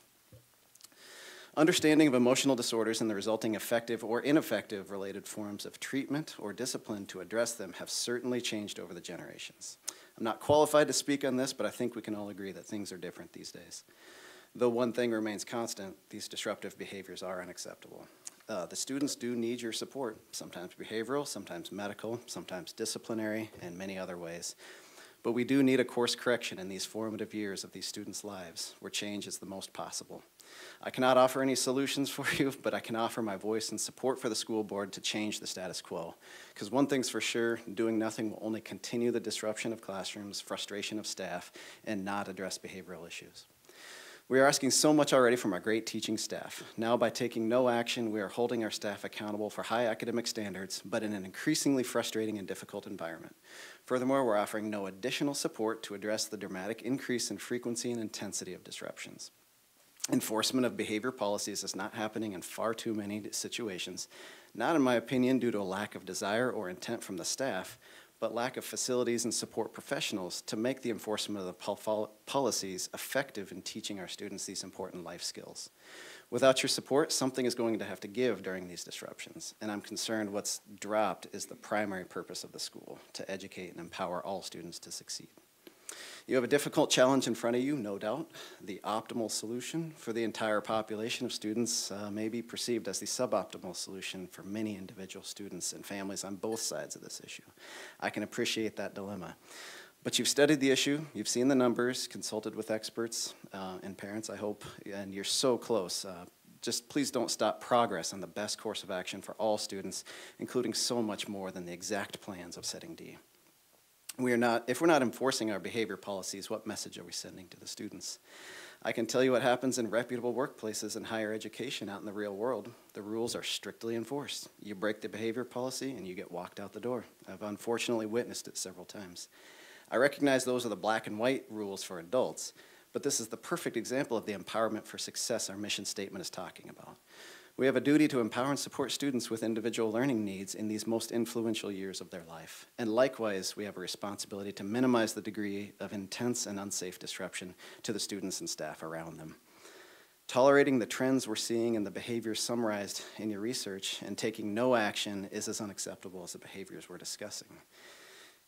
Understanding of emotional disorders and the resulting effective or ineffective related forms of treatment or discipline to address them have certainly changed over the generations. I'm not qualified to speak on this, but I think we can all agree that things are different these days. Though one thing remains constant, these disruptive behaviors are unacceptable. The students do need your support, sometimes behavioral, sometimes medical, sometimes disciplinary, and many other ways. But we do need a course correction in these formative years of these students' lives where change is the most possible. I cannot offer any solutions for you, but I can offer my voice and support for the school board to change the status quo. Because one thing's for sure, doing nothing will only continue the disruption of classrooms, frustration of staff, and not address behavioral issues. We are asking so much already from our great teaching staff. Now, by taking no action, we are holding our staff accountable for high academic standards, but in an increasingly frustrating and difficult environment. Furthermore, we're offering no additional support to address the dramatic increase in frequency and intensity of disruptions. Enforcement of behavior policies is not happening in far too many situations, not in my opinion due to a lack of desire or intent from the staff, but lack of facilities and support professionals to make the enforcement of the policies effective in teaching our students these important life skills. Without your support, something is going to have to give during these disruptions, and I'm concerned what's dropped is the primary purpose of the school, to educate and empower all students to succeed. You have a difficult challenge in front of you, no doubt. The optimal solution for the entire population of students may be perceived as the suboptimal solution for many individual students and families on both sides of this issue. I can appreciate that dilemma. But you've studied the issue, you've seen the numbers, consulted with experts and parents, I hope, and you're so close. Just please don't stop progress on the best course of action for all students, including so much more than the exact plans of Setting D. If we're not enforcing our behavior policies, what message are we sending to the students? I can tell you what happens in reputable workplaces and higher education out in the real world. The rules are strictly enforced. You break the behavior policy and you get walked out the door. I've unfortunately witnessed it several times. I recognize those are the black and white rules for adults, but this is the perfect example of the empowerment for success our mission statement is talking about. We have a duty to empower and support students with individual learning needs in these most influential years of their life. And likewise, we have a responsibility to minimize the degree of intense and unsafe disruption to the students and staff around them. Tolerating the trends we're seeing and the behaviors summarized in your research and taking no action is as unacceptable as the behaviors we're discussing.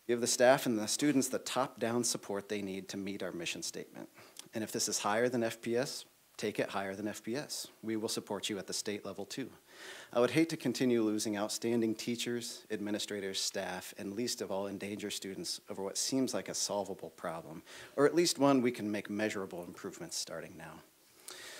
Give the staff and the students the top-down support they need to meet our mission statement. And if this is higher than FPS, take it higher than FPS. We will support you at the state level too. I would hate to continue losing outstanding teachers, administrators, staff, and least of all endanger students over what seems like a solvable problem, or at least one we can make measurable improvements starting now.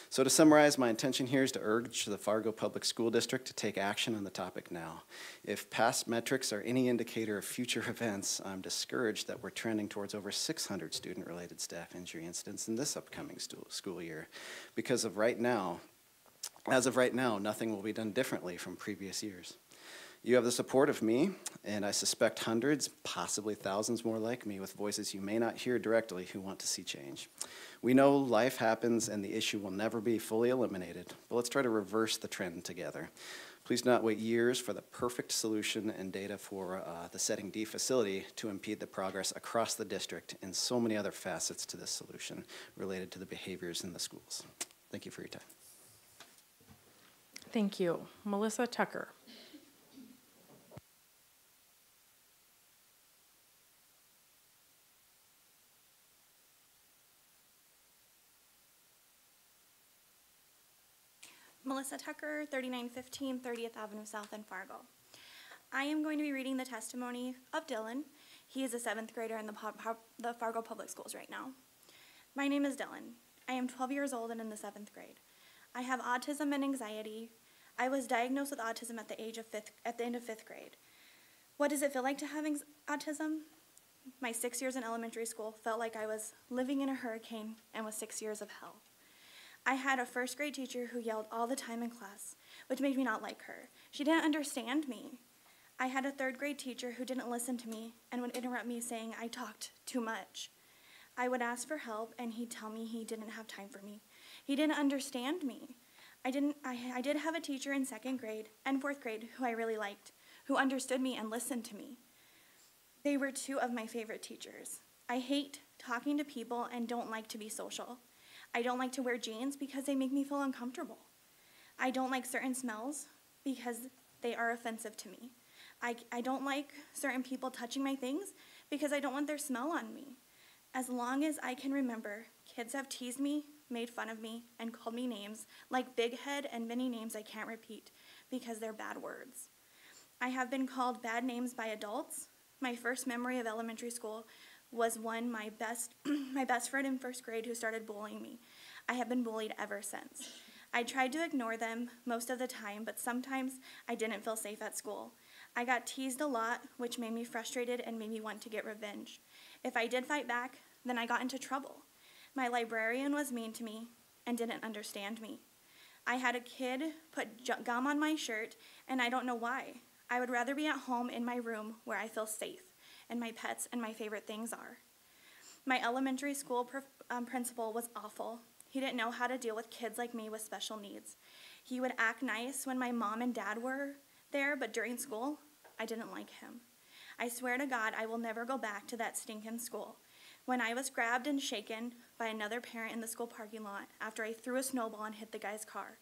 So to summarize, my intention here is to urge the Fargo Public School District to take action on the topic now. If past metrics are any indicator of future events, I'm discouraged that we're trending towards over 600 student-related staff injury incidents in this upcoming school year. Because as of right now, nothing will be done differently from previous years. You have the support of me, and I suspect hundreds, possibly thousands more like me with voices you may not hear directly who want to see change. We know life happens and the issue will never be fully eliminated, but let's try to reverse the trend together. Please not wait years for the perfect solution and data for the Setting D facility to impede the progress across the district and so many other facets to this solution related to the behaviors in the schools. Thank you for your time. Thank you. Melissa Tucker. Melissa Tucker, 3915 30th Avenue South in Fargo. I am going to be reading the testimony of Dylan. He is a 7th grader in the Fargo Public Schools right now. My name is Dylan. I am 12 years old and in the 7th grade. I have autism and anxiety. I was diagnosed with autism at the end of 5th grade. What does it feel like to have autism? My 6 years in elementary school felt like I was living in a hurricane and was 6 years of hell. I had a 1st grade teacher who yelled all the time in class, which made me not like her. She didn't understand me. I had a 3rd grade teacher who didn't listen to me and would interrupt me saying I talked too much. I would ask for help and he'd tell me he didn't have time for me. He didn't understand me. I did have a teacher in 2nd grade and 4th grade who I really liked, who understood me and listened to me. They were 2 of my favorite teachers. I hate talking to people and don't like to be social. I don't like to wear jeans because they make me feel uncomfortable. I don't like certain smells because they are offensive to me. I don't like certain people touching my things because I don't want their smell on me. As long as I can remember, kids have teased me, made fun of me, and called me names like Big Head and many names I can't repeat because they're bad words. I have been called bad names by adults. My first memory of elementary school was my best friend in 1st grade who started bullying me. I have been bullied ever since. I tried to ignore them most of the time, but sometimes I didn't feel safe at school. I got teased a lot, which made me frustrated and made me want to get revenge. If I did fight back, then I got into trouble. My librarian was mean to me and didn't understand me. I had a kid put gum on my shirt, and I don't know why. I would rather be at home in my room where I feel safe and my pets and my favorite things are. My elementary school principal was awful. He didn't know how to deal with kids like me with special needs. He would act nice when my mom and dad were there, but during school, I didn't like him. I swear to God, I will never go back to that stinking school. When I was grabbed and shaken by another parent in the school parking lot after I threw a snowball and hit the guy's car,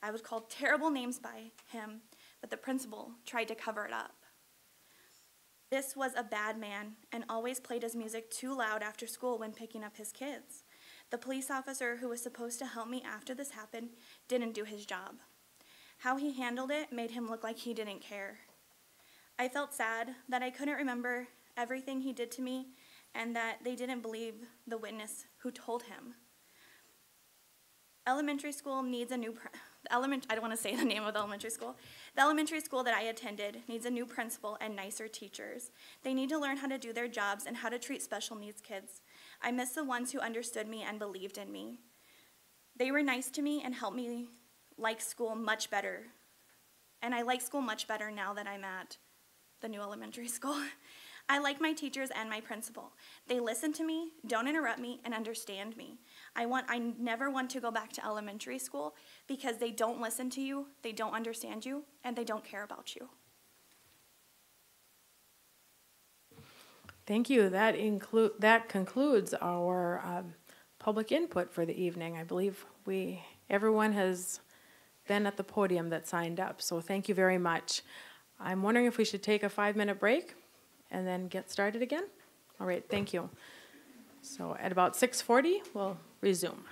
I was called terrible names by him, but the principal tried to cover it up. This was a bad man and always played his music too loud after school when picking up his kids. The police officer who was supposed to help me after this happened didn't do his job. How he handled it made him look like he didn't care. I felt sad that I couldn't remember everything he did to me and that they didn't believe the witness who told him. Elementary school needs a new I don't want to say the name of the elementary school. The elementary school that I attended needs a new principal and nicer teachers. They need to learn how to do their jobs and how to treat special needs kids. I miss the ones who understood me and believed in me. They were nice to me and helped me like school much better. And I like school much better now that I'm at the new elementary school. I like my teachers and my principal. They listen to me, don't interrupt me, and understand me. I never want to go back to elementary school because they don't listen to you, they don't understand you, and they don't care about you. Thank you. That concludes our public input for the evening. I believe everyone has been at the podium that signed up, so thank you very much. I'm wondering if we should take a 5-minute break and then get started again? All right, thank you. So at about 6:40, we'll resume.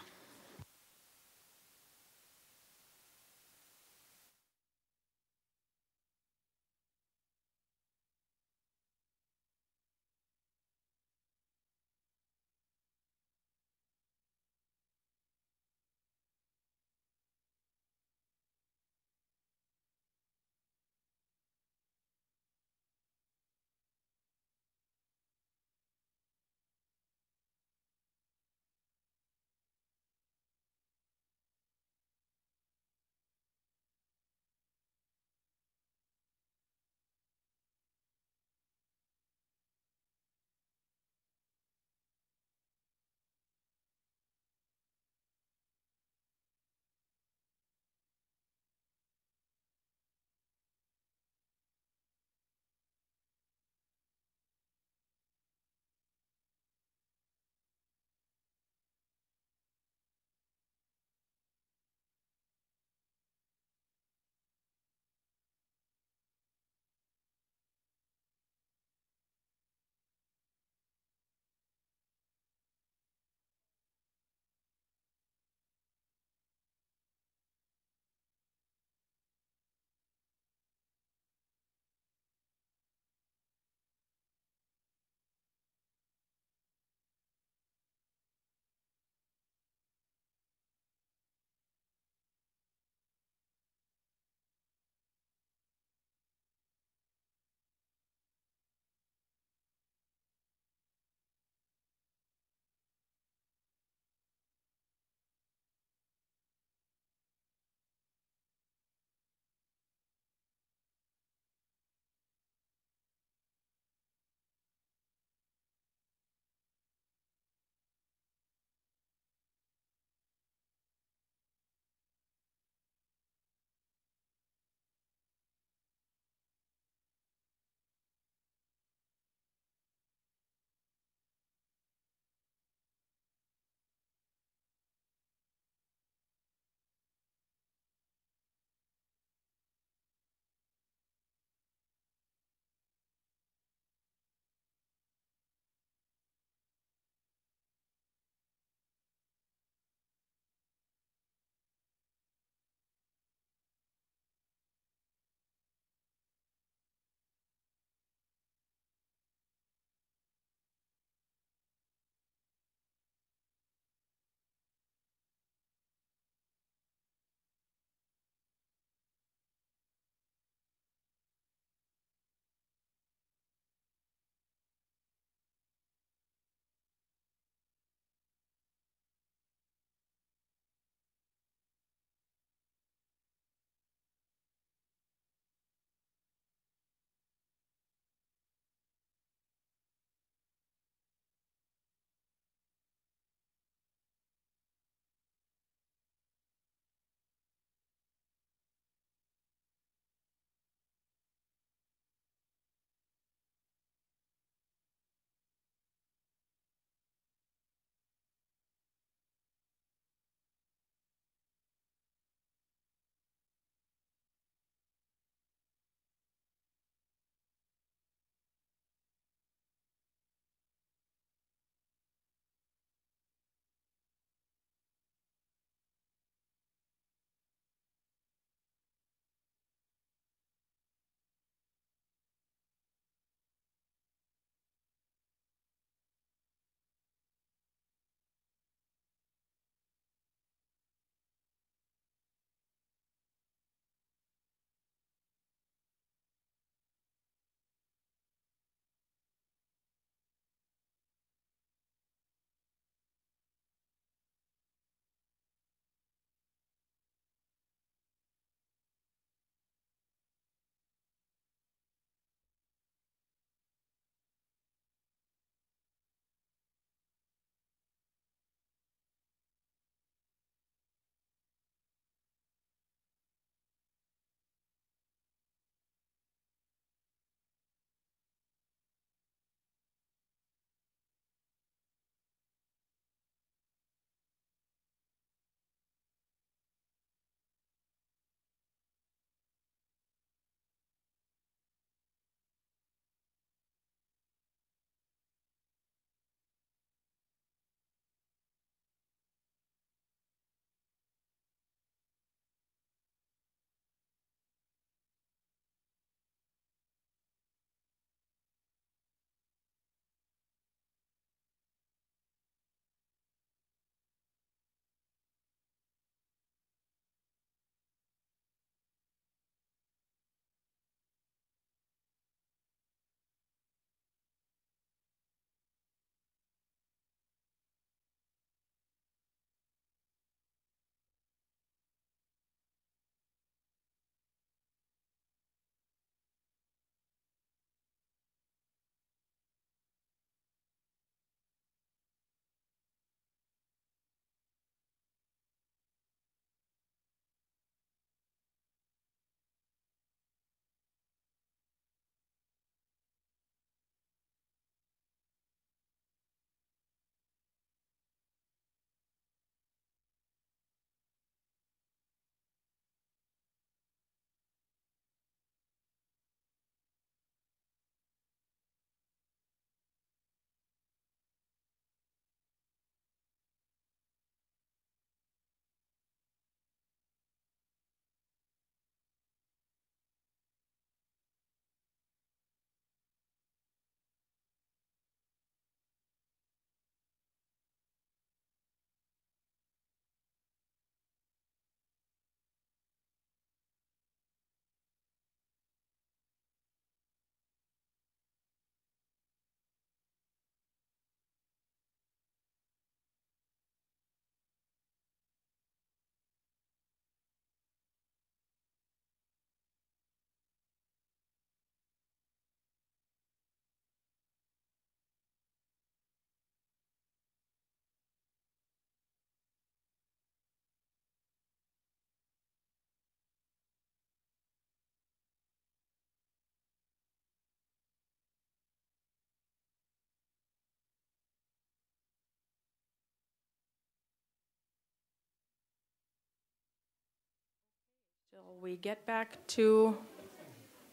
We get back to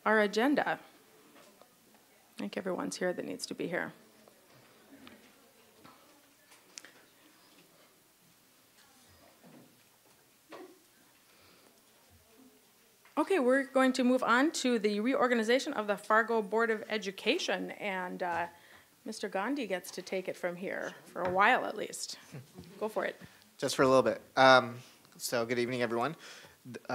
our agenda. I think everyone's here that needs to be here. Okay, we're going to move on to the reorganization of the Fargo Board of Education, and Mr. Gandhi gets to take it from here, for a while at least. Go for it. Just for a little bit. So good evening, everyone.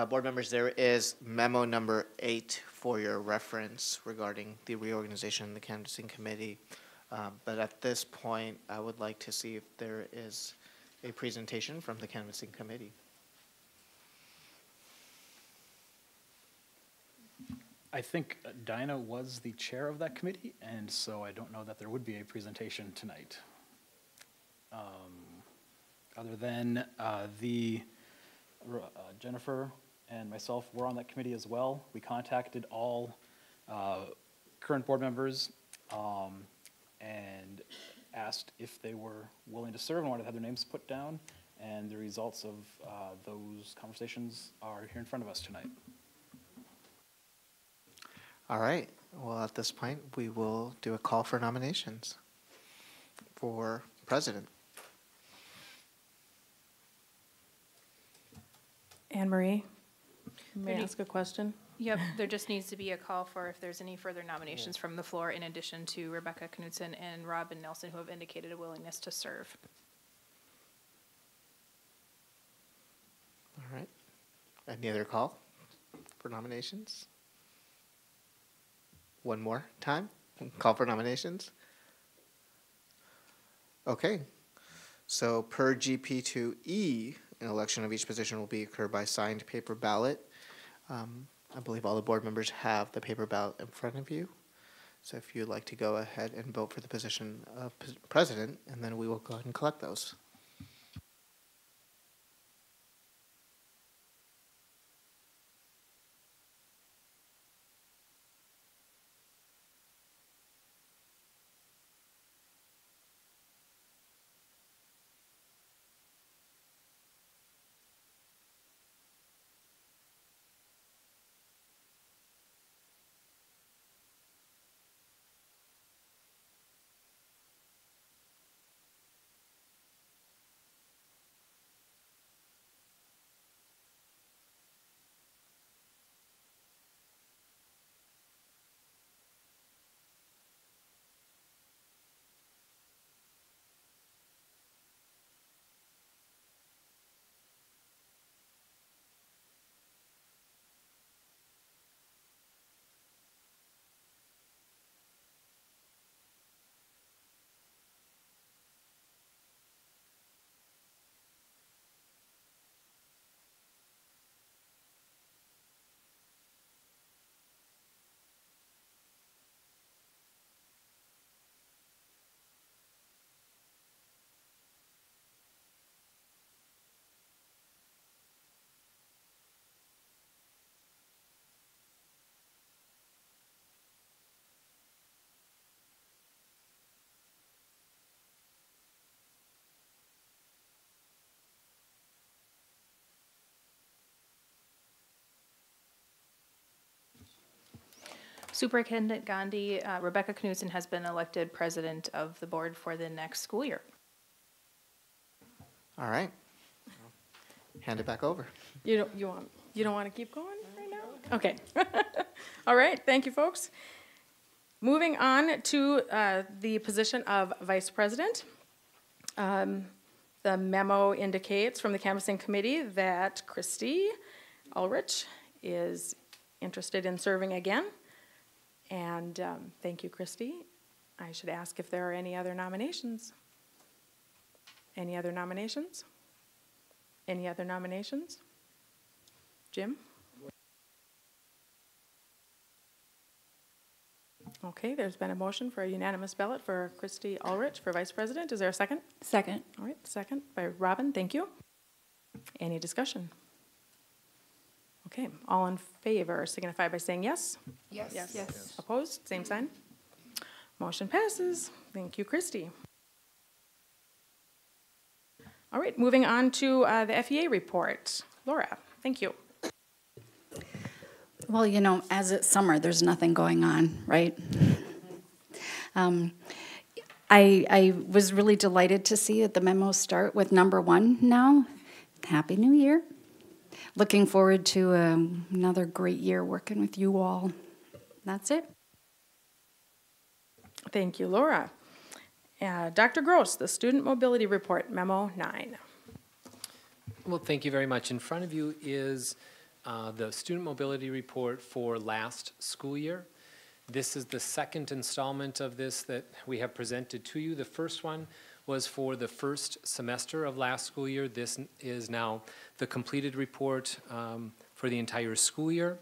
Board members, there is memo number 8 for your reference regarding the reorganization of the canvassing committee. But at this point, I would like to see if there is a presentation from the canvassing committee. I think Dinah was the chair of that committee, and so I don't know that there would be a presentation tonight. Other than Jennifer and myself were on that committee as well. We contacted all current board members and asked if they were willing to serve and wanted to have their names put down, and the results of those conversations are here in front of us tonight. All right. Well, at this point, we will do a call for nominations for president. Anne Marie, may I ask a question? Yep, there just needs to be a call for if there's any further nominations from the floor, in addition to Rebecca Knudsen and Robin Nelson, who have indicated a willingness to serve. All right. Any other call for nominations? One more time? Call for nominations? Okay. So per GP2E, an election of each position will be occurred by signed paper ballot. I believe all the board members have the paper ballot in front of you. So if you'd like to go ahead and vote for the position of president, and then we will go ahead and collect those. Superintendent Gandhi, Rebecca Knudsen has been elected president of the board for the next school year. All right. Hand it back over. You don't want to keep going right now? Okay. All right, thank you, folks. Moving on to the position of vice president. The memo indicates from the canvassing committee that Christy Ulrich is interested in serving again. And thank you, Christy. I should ask if there are any other nominations. Any other nominations? Any other nominations? Jim? Okay, there's been a motion for a unanimous ballot for Christy Ulrich for vice president. Is there a second? Second. All right, second by Robin. Thank you. Any discussion? Okay, all in favor signify by saying yes. Yes. Yes. Opposed? Same sign. Motion passes. Thank you, Christy. All right, moving on to the FEA report. Laura, thank you. Well, you know, as it's summer, there's nothing going on, right? I was really delighted to see that the memos start with number 1 now. Happy New Year. Looking forward to another great year working with you all. That's it. Thank you, Laura. Dr. Gross, the Student Mobility Report, Memo 9. Well, thank you very much. In front of you is the Student Mobility Report for last school year. This is the second installment of this that we have presented to you. The first one was for the first semester of last school year. This is now the completed report for the entire school year.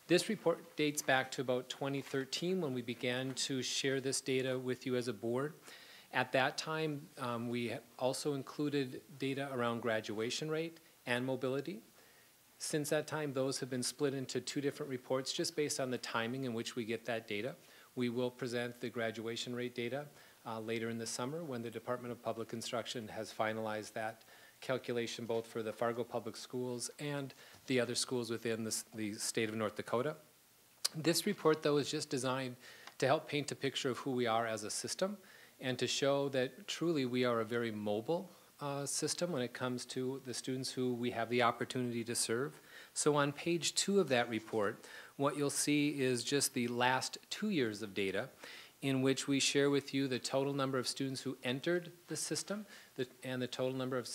This report dates back to about 2013 when we began to share this data with you as a board. At that time, we also included data around graduation rate and mobility. Since that time, those have been split into 2 different reports just based on the timing in which we get that data. We will present the graduation rate data later in the summer when the Department of Public Instruction has finalized that calculation both for the Fargo Public Schools and the other schools within the state of North Dakota. This report, though, is just designed to help paint a picture of who we are as a system and to show that truly we are a very mobile system when it comes to the students who we have the opportunity to serve. So on page 2 of that report, what you'll see is just the last 2 years of data in which we share with you the total number of students who entered the system and the total number of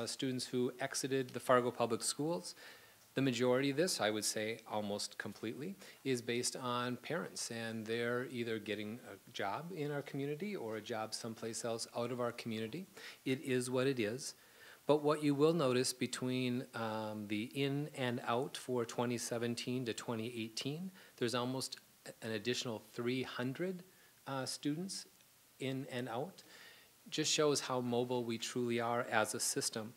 students who exited the Fargo Public Schools. The majority of this, I would say almost completely, is based on parents, and they're either getting a job in our community or a job someplace else out of our community. It is what it is. But what you will notice between the in and out for 2017 to 2018, there's almost an additional 300 students in and out. Just shows how mobile we truly are as a system.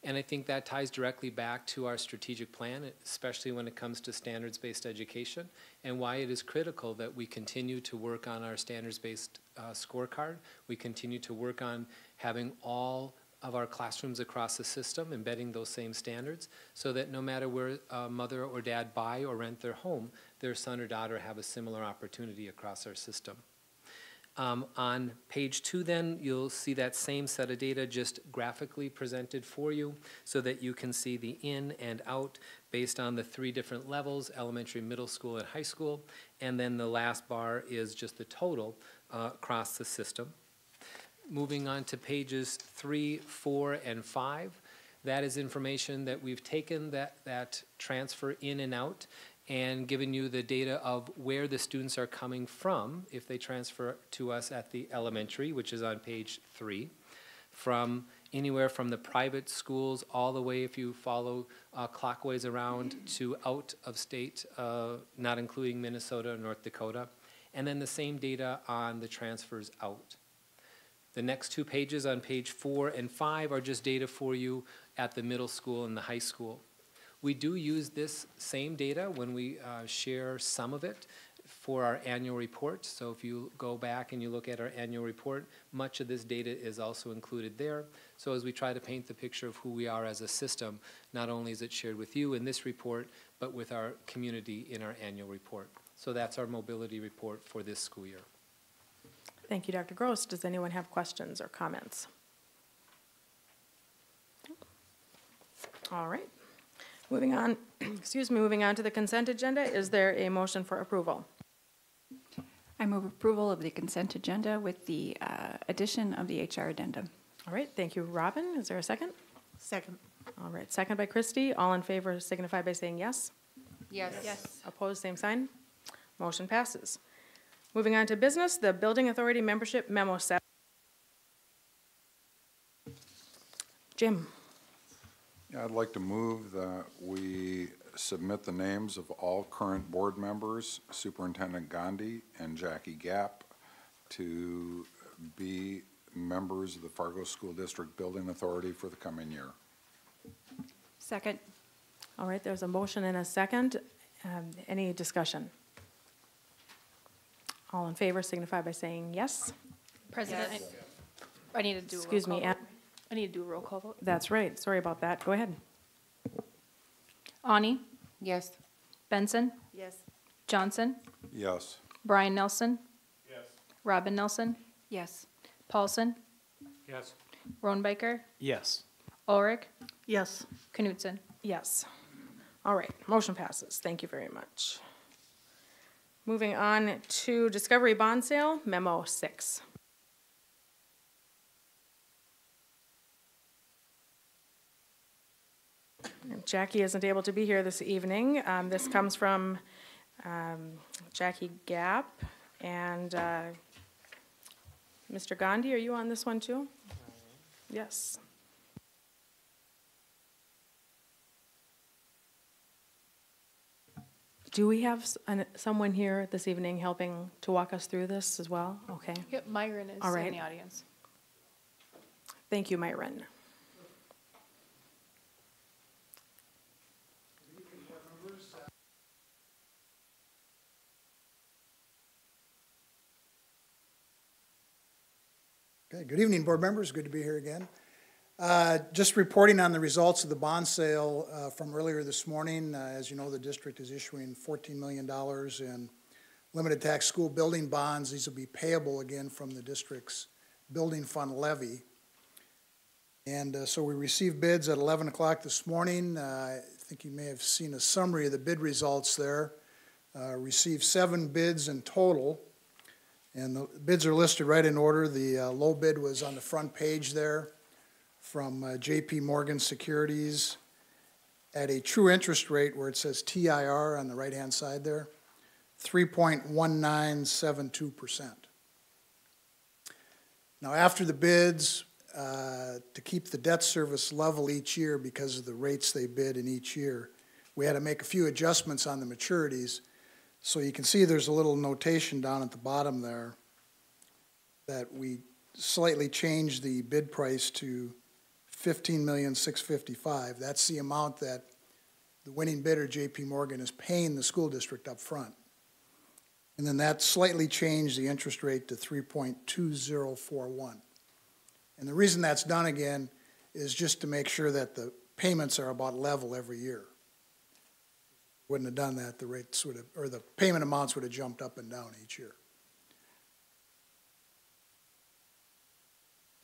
And I think that ties directly back to our strategic plan, especially when it comes to standards-based education, and why it is critical that we continue to work on our standards-based scorecard. We continue to work on having all of our classrooms across the system embedding those same standards so that no matter where mother or dad buy or rent their home, their son or daughter have a similar opportunity across our system. On page 2 then, you'll see that same set of data just graphically presented for you so that you can see the in and out based on the 3 different levels, elementary, middle school, and high school. And then the last bar is just the total across the system. Moving on to pages 3, 4, and 5, that is information that we've taken that transfer in and out and given you the data of where the students are coming from if they transfer to us at the elementary, which is on page 3, from anywhere from the private schools all the way, if you follow clockwise around, to out of state, not including Minnesota or North Dakota, and then the same data on the transfers out. The next 2 pages on page 4 and 5 are just data for you at the middle school and the high school. We do use this same data when we share some of it for our annual report. So if you go back and you look at our annual report, much of this data is also included there. So as we try to paint the picture of who we are as a system, not only is it shared with you in this report, but with our community in our annual report. So that's our mobility report for this school year. Thank you, Dr. Gross. Does anyone have questions or comments? All right. Moving on, moving on to the consent agenda. Is there a motion for approval? I move approval of the consent agenda with the addition of the HR addendum. All right, thank you, Robin. Is there a second? Second. All right, second by Christy. All in favor signify by saying yes. Yes. Yes. Opposed, same sign. Motion passes. Moving on to business, the Building Authority Membership Memo set. Jim. Yeah, I'd like to move that we submit the names of all current board members, Superintendent Gandhi and Jackie Gapp, to be members of the Fargo School District Building Authority for the coming year. Second. All right, there's a motion and a second. Any discussion? All in favor signify by saying yes. President, yes. I need to do Excuse me, I need to do a roll call vote. That's right. Sorry about that. Go ahead. Ani? Yes. Benson, Yes. Johnson, Yes. Brian Nelson. Yes. Robin Nelson, Yes. Paulson, Yes. Rohnbiker, Yes. Ulrich, Yes. Knutson. Yes. All right, motion passes. Thank you very much. Moving on to Discovery Bond Sale, Memo 6. Jackie isn't able to be here this evening. This comes from Jackie Gap and Mr. Gandhi. Are you on this one too? Yes. Do we have someone here this evening helping to walk us through this as well? Okay. Yep, Myron is All right. in the audience. Thank you, Myron. Okay, good evening, board members. Good to be here again. Just reporting on the results of the bond sale from earlier this morning. As you know, the district is issuing $14 million in limited tax school building bonds. These will be payable again from the district's building fund levy. And so we received bids at 11 o'clock this morning. I think you may have seen a summary of the bid results there. Received 7 bids in total. And the bids are listed right in order. The low bid was on the front page there from J.P. Morgan Securities at a true interest rate where it says TIR on the right-hand side there, 3.1972%. Now, after the bids, to keep the debt service level each year because of the rates they bid in each year, we had to make a few adjustments on the maturities. So you can see there's a little notation down at the bottom there that we slightly changed the bid price to $15,655,000. That's the amount that the winning bidder, J.P. Morgan, is paying the school district up front. And then that slightly changed the interest rate to 3.2041. And the reason that's done again is just to make sure that the payments are about level every year. Wouldn't have done that, the rates would have, or the payment amounts would have jumped up and down each year.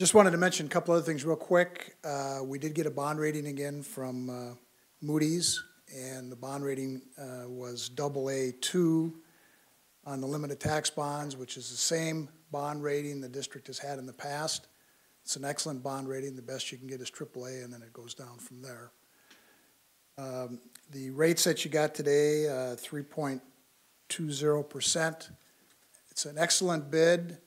Just wanted to mention a couple other things real quick. We did get a bond rating again from Moody's, and the bond rating was AA2 on the limited tax bonds, which is the same bond rating the district has had in the past. It's an excellent bond rating. The best you can get is AAA, and then it goes down from there. The rates that you got today, 3.20%. It's an excellent bid.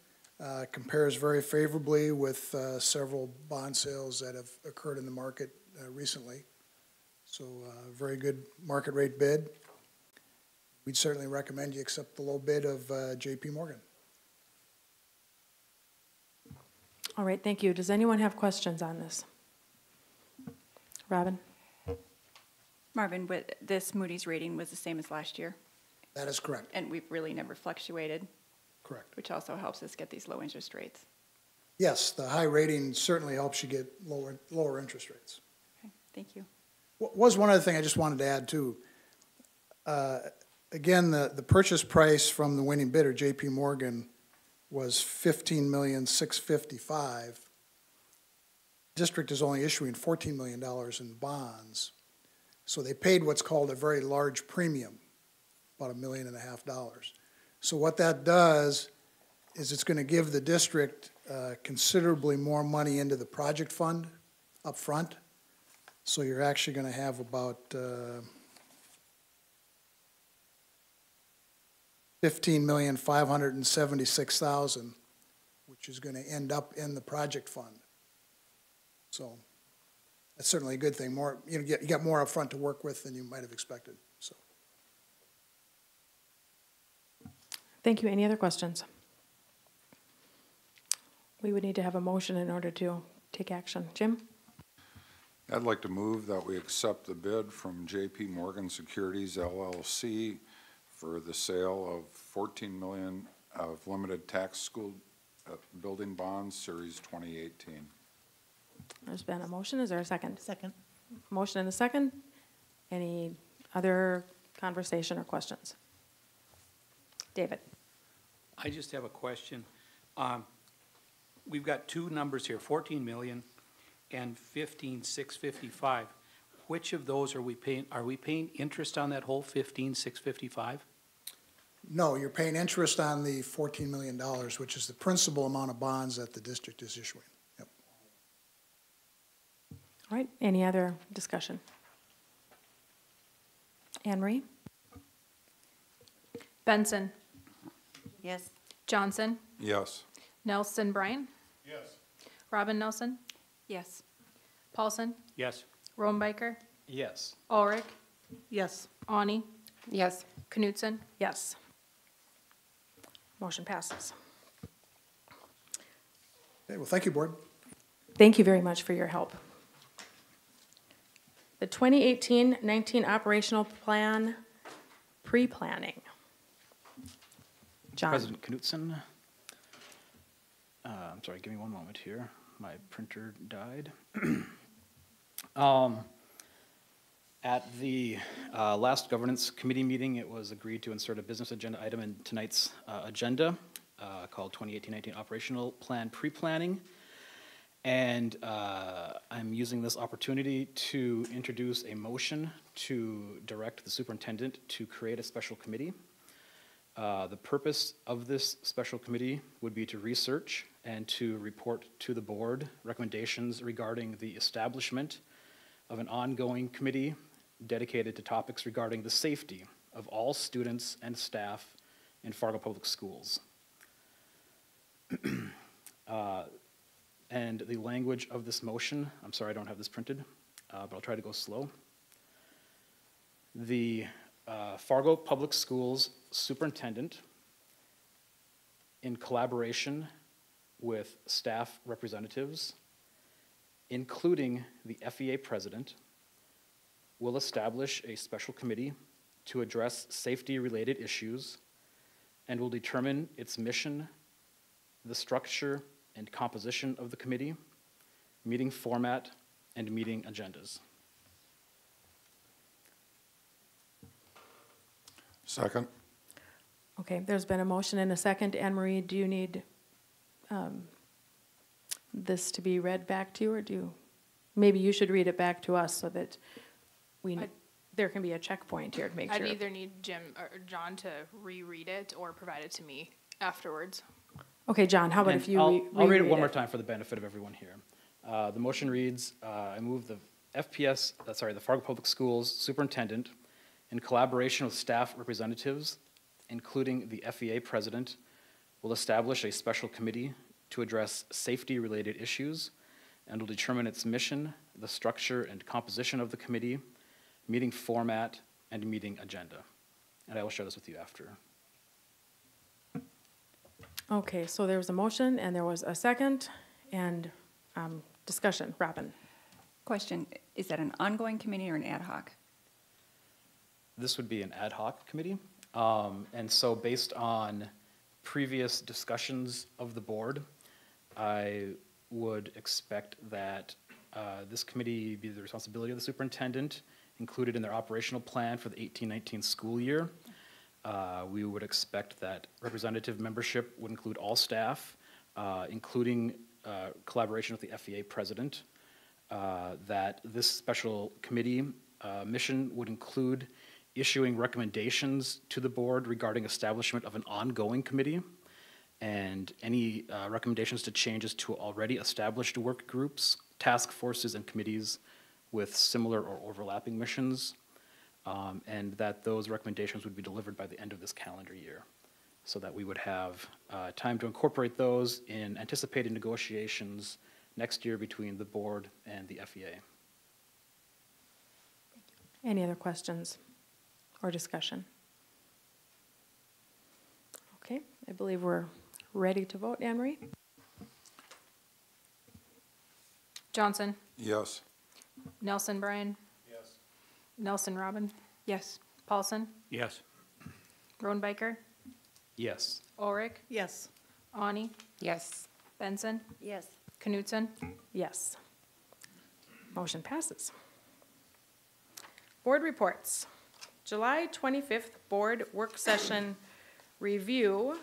Compares very favorably with several bond sales that have occurred in the market recently. So very good market rate bid. We'd certainly recommend you accept the low bid of J.P. Morgan. All right, thank you. Does anyone have questions on this? Robin? Marvin, this Moody's rating was the same as last year? That is correct. And we've really never fluctuated? Correct. Which also helps us get these low interest rates. Yes, the high rating certainly helps you get lower interest rates. Okay, thank you. Was one other thing I just wanted to add too. Again, the purchase price from the winning bidder, J.P. Morgan, was $15,655,000. District is only issuing $14 million in bonds. So they paid what's called a very large premium, about $1.5 million. So what that does is it's going to give the district considerably more money into the project fund up front. So you're actually going to have about $15,576,000, which is going to end up in the project fund. So that's certainly a good thing. More, you got more up front to work with than you might have expected. So. Thank you. Any other questions? We would need to have a motion in order to take action. Jim? I'd like to move that we accept the bid from J.P. Morgan Securities LLC for the sale of $14 million of limited tax school building bonds, Series 2018. There's been a motion. Is there a second? Second. Motion and a second. Any other conversation or questions? David? I just have a question. We've got two numbers here, 14 million and 15,655. Which of those are we paying? Are we paying interest on that whole 15,655? No, you're paying interest on the $14 million, which is the principal amount of bonds that the district is issuing. Yep. All right, any other discussion? Anne Marie? Benson. Yes. Johnson. Yes. Nelson Bryan. Yes. Robin Nelson. Yes. Paulson. Yes. Rohnbiker. Yes. Ulrich. Yes. Ani. Yes. Knutson. Yes. Motion passes. Okay, well, thank you, Board. Thank you very much for your help. The 2018-19 operational plan pre-planning. John. President Knutson. I'm sorry, give me one moment here. My printer died. At the last governance committee meeting, it was agreed to insert a business agenda item in tonight's agenda called 2018-19 Operational Plan Pre-Planning. And I'm using this opportunity to introduce a motion to direct the superintendent to create a special committee. The purpose of this special committee would be to research and to report to the board recommendations regarding the establishment of an ongoing committee dedicated to topics regarding the safety of all students and staff in Fargo Public Schools. And the language of this motion, I'm sorry I don't have this printed, but I'll try to go slow. The Fargo Public Schools superintendent, in collaboration with staff representatives, including the FEA president, will establish a special committee to address safety-related issues and will determine its mission, the structure and composition of the committee, meeting format, and meeting agendas. Second. Okay, there's been a motion and a second. Anne Marie, do you need this to be read back to you, or maybe you should read it back to us so that there can be a checkpoint here to make sure. I'd either need Jim or John to reread it or provide it to me afterwards. Okay, John, how about if you I'll read it one more time for the benefit of everyone here. The motion reads, I move the the Fargo Public Schools superintendent, in collaboration with staff representatives, including the FEA president, will establish a special committee to address safety-related issues and will determine its mission, the structure and composition of the committee, meeting format, and meeting agenda. And I will share this with you after. Okay, so there was a motion and there was a second and discussion. Robin. Question, is that an ongoing committee or an ad hoc? This would be an ad hoc committee. And so based on previous discussions of the board, I would expect that this committee be the responsibility of the superintendent, included in their operational plan for the 18-19 school year. We would expect that representative membership would include all staff, including collaboration with the FEA president, that this special committee mission would include issuing recommendations to the board regarding establishment of an ongoing committee and any recommendations to changes to already established work groups, task forces, and committees with similar or overlapping missions, and that those recommendations would be delivered by the end of this calendar year so that we would have time to incorporate those in anticipated negotiations next year between the board and the FEA. Any other questions or discussion? Okay, I believe we're ready to vote. Anne Marie? Johnson. Yes. Nelson Bryan. Yes. Nelson Robin. Yes. Paulson. Yes. Rohnbiker. Yes. Ulrich. Yes. Ani. Yes. Benson. Yes. Knutson. Yes. Motion passes. Board reports. July 25th board work session review.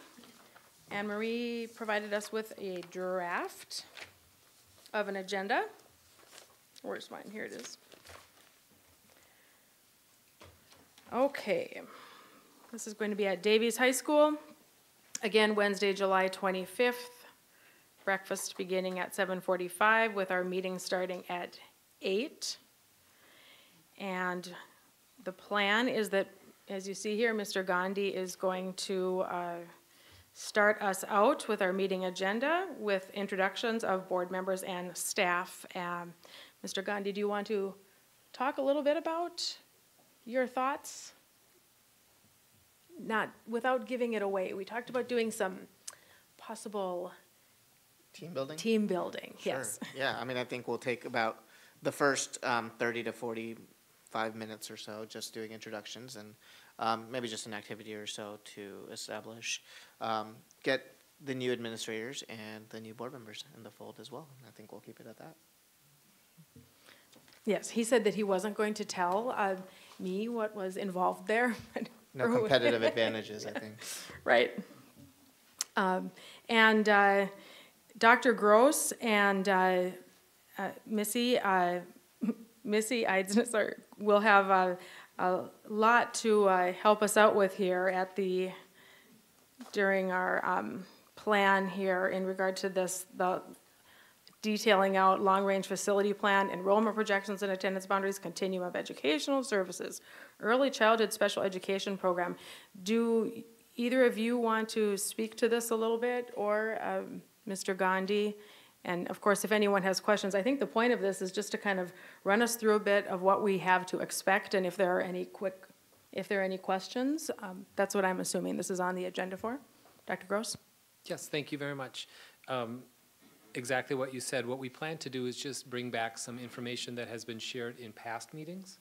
Anne Marie provided us with a draft of an agenda. Where's mine? Here it is. Okay. This is going to be at Davies High School. Again, Wednesday, July 25th. Breakfast beginning at 7:45 with our meeting starting at 8. And the plan is that, as you see here, Mr. Gandhi is going to start us out with our meeting agenda with introductions of board members and staff. Mr. Gandhi, do you want to talk a little bit about your thoughts? Not without giving it away. We talked about doing some possible team building. Team building, Sure. yes. Yeah, I mean, I think we'll take about the first 30 to 45 minutes or so just doing introductions and maybe just an activity or so to establish, get the new administrators and the new board members in the fold as well. And I think we'll keep it at that. Yes, he said that he wasn't going to tell me what was involved there. No competitive advantages, I think. Right. And Dr. Gross and Missy Eidsnitz will have a lot to help us out with here during our plan here in regard to this, the detailing out long-range facility plan, enrollment projections and attendance boundaries, continuum of educational services, early childhood special education program. Do either of you want to speak to this a little bit, or Mr. Gandhi? And of course, if anyone has questions, I think the point of this is just to kind of run us through a bit of what we have to expect, and if there are any questions, that's what I'm assuming this is on the agenda for. Dr. Gross? Yes, thank you very much. Exactly what you said. What we plan to do is just bring back some information that has been shared in past meetings.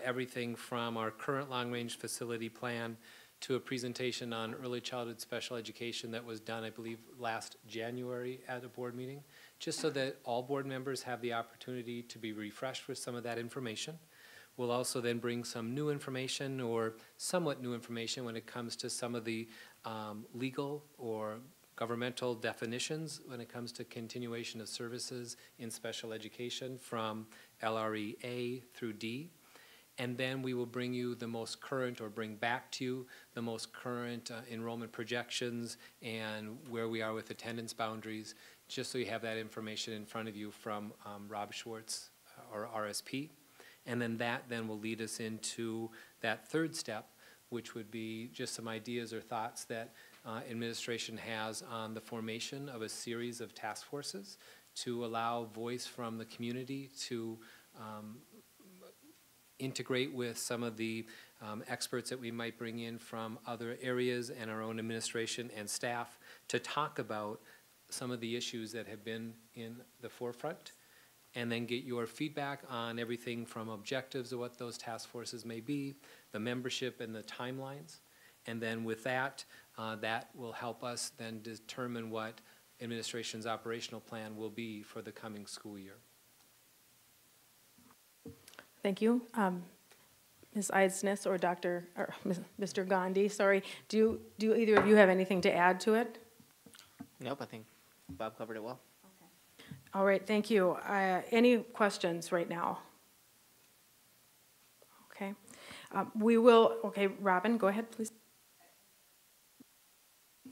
Everything from our current long-range facility plan to a presentation on early childhood special education that was done, I believe, last January at a board meeting, just so that all board members have the opportunity to be refreshed with some of that information. We'll also then bring some new information or somewhat new information when it comes to some of the legal or governmental definitions when it comes to continuation of services in special education from LRE A through D. And then we will bring you the most current, or bring back to you the most current enrollment projections and where we are with attendance boundaries, just so you have that information in front of you from Rob Schwartz, or RSP. And then that then will lead us into that third step, which would be just some ideas or thoughts that administration has on the formation of a series of task forces to allow voice from the community to integrate with some of the experts that we might bring in from other areas and our own administration and staff to talk about some of the issues that have been in the forefront, and then get your feedback on everything from objectives of what those task forces may be, the membership and the timelines. And then with that, that will help us then determine what administration's operational plan will be for the coming school year. Thank you. Ms. Eidsnitz or Mr. Gandhi, sorry, do either of you have anything to add to it? Nope, I think Bob covered it well. All right, thank you. Any questions right now? Okay. Okay, Robin, go ahead, please.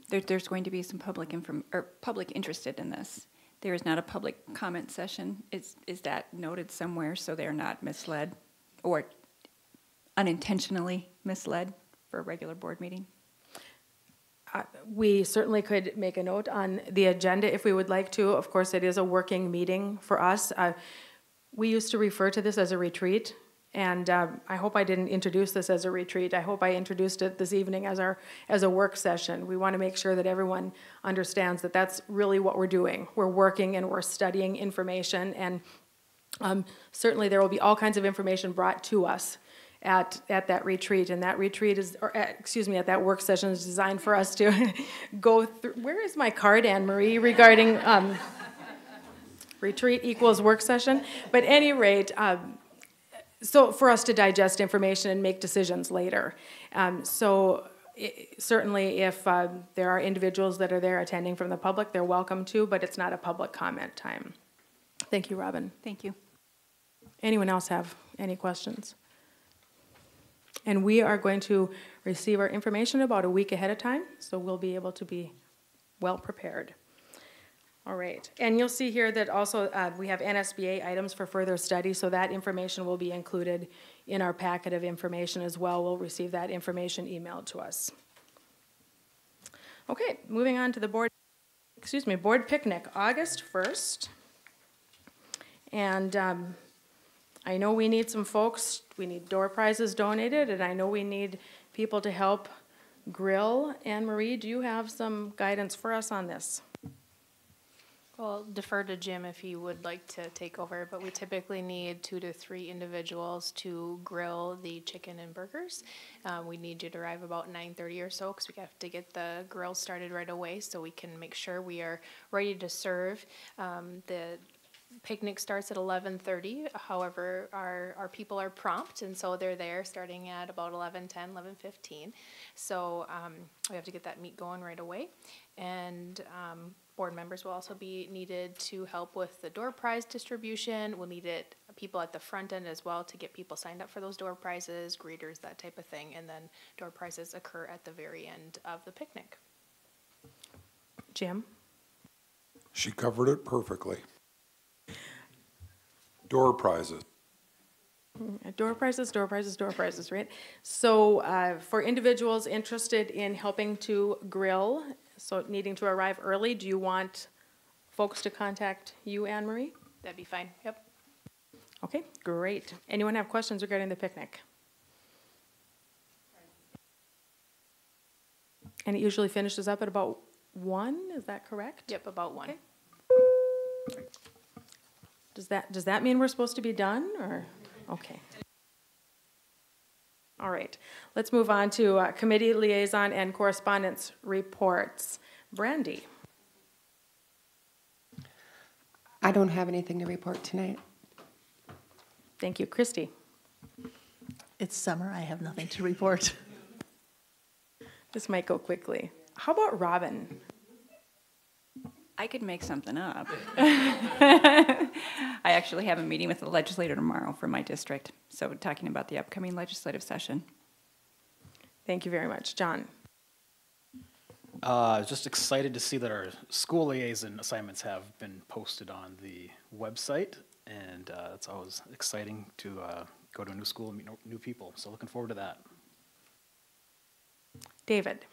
There's going to be some public interested in this. There is not a public comment session. Is that noted somewhere so they're not misled or unintentionally misled for a regular board meeting? We certainly could make a note on the agenda if we would like to. Of course, it is a working meeting for us. We used to refer to this as a retreat, and I hope I didn't introduce this as a retreat. I hope I introduced it this evening as a work session. We want to make sure that everyone understands that that's really what we're doing. We're working and we're studying information, and certainly there will be all kinds of information brought to us at that retreat, and that retreat is, at that work session is designed for us to go through. Where is my card, Anne Marie, regarding retreat equals work session? But at any rate, so for us to digest information and make decisions later. Certainly if there are individuals that are there attending from the public, they're welcome to, but it's not a public comment time. Thank you, Robin. Thank you. Anyone else have any questions? And we are going to receive our information about a week ahead of time, so we'll be able to be well prepared. All right, and you'll see here that also we have NSBA items for further study, so that information will be included in our packet of information as well. We'll receive that information emailed to us. Okay, moving on to the board picnic, August 1st. And I know we need some folks, we need door prizes donated, and I know we need people to help grill. Anne Marie, do you have some guidance for us on this? Well, defer to Jim if he would like to take over, but we typically need 2 to 3 individuals to grill the chicken and burgers. We need you to arrive about 9:30 or so because we have to get the grill started right away so we can make sure we are ready to serve. The picnic starts at 11:30. However, our people are prompt, and so they're there starting at about 11:10, 11:15. So we have to get that meat going right away. And board members will also be needed to help with the door prize distribution. We'll need people at the front end as well to get people signed up for those door prizes, greeters, that type of thing. And then door prizes occur at the very end of the picnic. Jim? She covered it perfectly. Door prizes. Door prizes, right? So for individuals interested in helping to grill, so needing to arrive early, do you want folks to contact you, Anne Marie? That'd be fine, yep. Okay, great. Anyone have questions regarding the picnic? And it usually finishes up at about 1, is that correct? Yep, about 1. Okay. Does that mean we're supposed to be done, or? Okay. All right. Let's move on to committee liaison and correspondence reports. Brandy. I don't have anything to report tonight. Thank you. Christy. It's summer. I have nothing to report. This might go quickly. How about Robin? I could make something up. I actually have a meeting with the legislator tomorrow for my district, so talking about the upcoming legislative session. Thank you very much. John? Just excited to see that our school liaison assignments have been posted on the website, and it's always exciting to go to a new school and meet new people, so looking forward to that. David?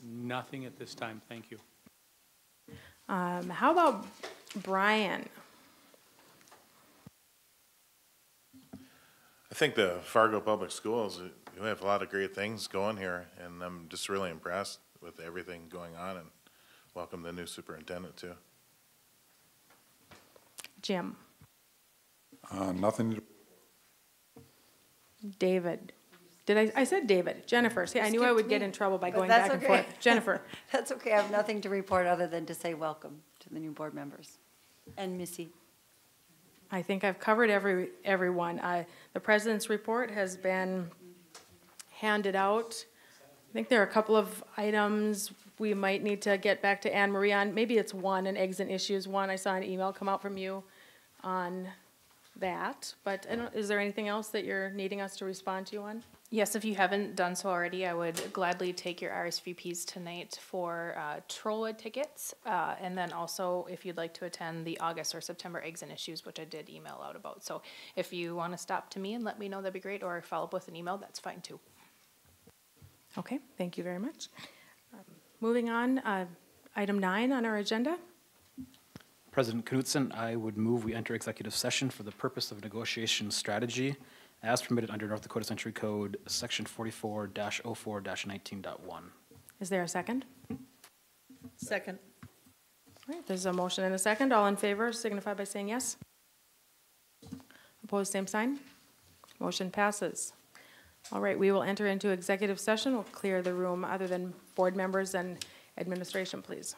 Nothing at this time, thank you. How about Brian? I think the Fargo Public Schools, we have a lot of great things going here, and I'm just really impressed with everything going on, and welcome the new superintendent too. Jim? Nothing to... David? I said David. Jennifer. See, I knew I would get in trouble by going back and forth. Jennifer? That's okay. I have nothing to report other than to say welcome to the new board members. And Missy. I think I've covered everyone. The president's report has been handed out. I think there are a couple of items we might need to get back to Anne Marie on. Maybe it's one, an eggs and issues one. I saw an email come out from you on that. But is there anything else that you're needing us to respond to you on? Yes, if you haven't done so already, I would gladly take your RSVPs tonight for Trollwood tickets. And then also, if you'd like to attend the August or September Eggs and Issues, which I did email out about. So if you want to stop to me and let me know, that'd be great, or follow up with an email, that's fine too. Okay, thank you very much. Moving on, item 9 on our agenda. President Knudsen, I would move we enter executive session for the purpose of negotiation strategy as permitted under North Dakota Century Code, Section 44-04-19.1. Is there a second? Second. All right, there's a motion and a second. All in favor signify by saying yes. Opposed, same sign. Motion passes. All right, we will enter into executive session. We'll clear the room other than board members and administration, please.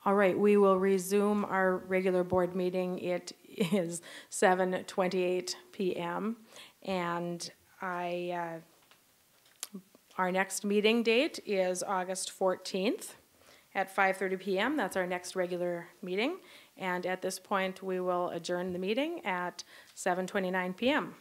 All right, we will resume our regular board meeting. It is 7:28 p.m. and our next meeting date is August 14th at 5:30 p.m. That's our next regular meeting. And at this point, we will adjourn the meeting at 7:29 p.m.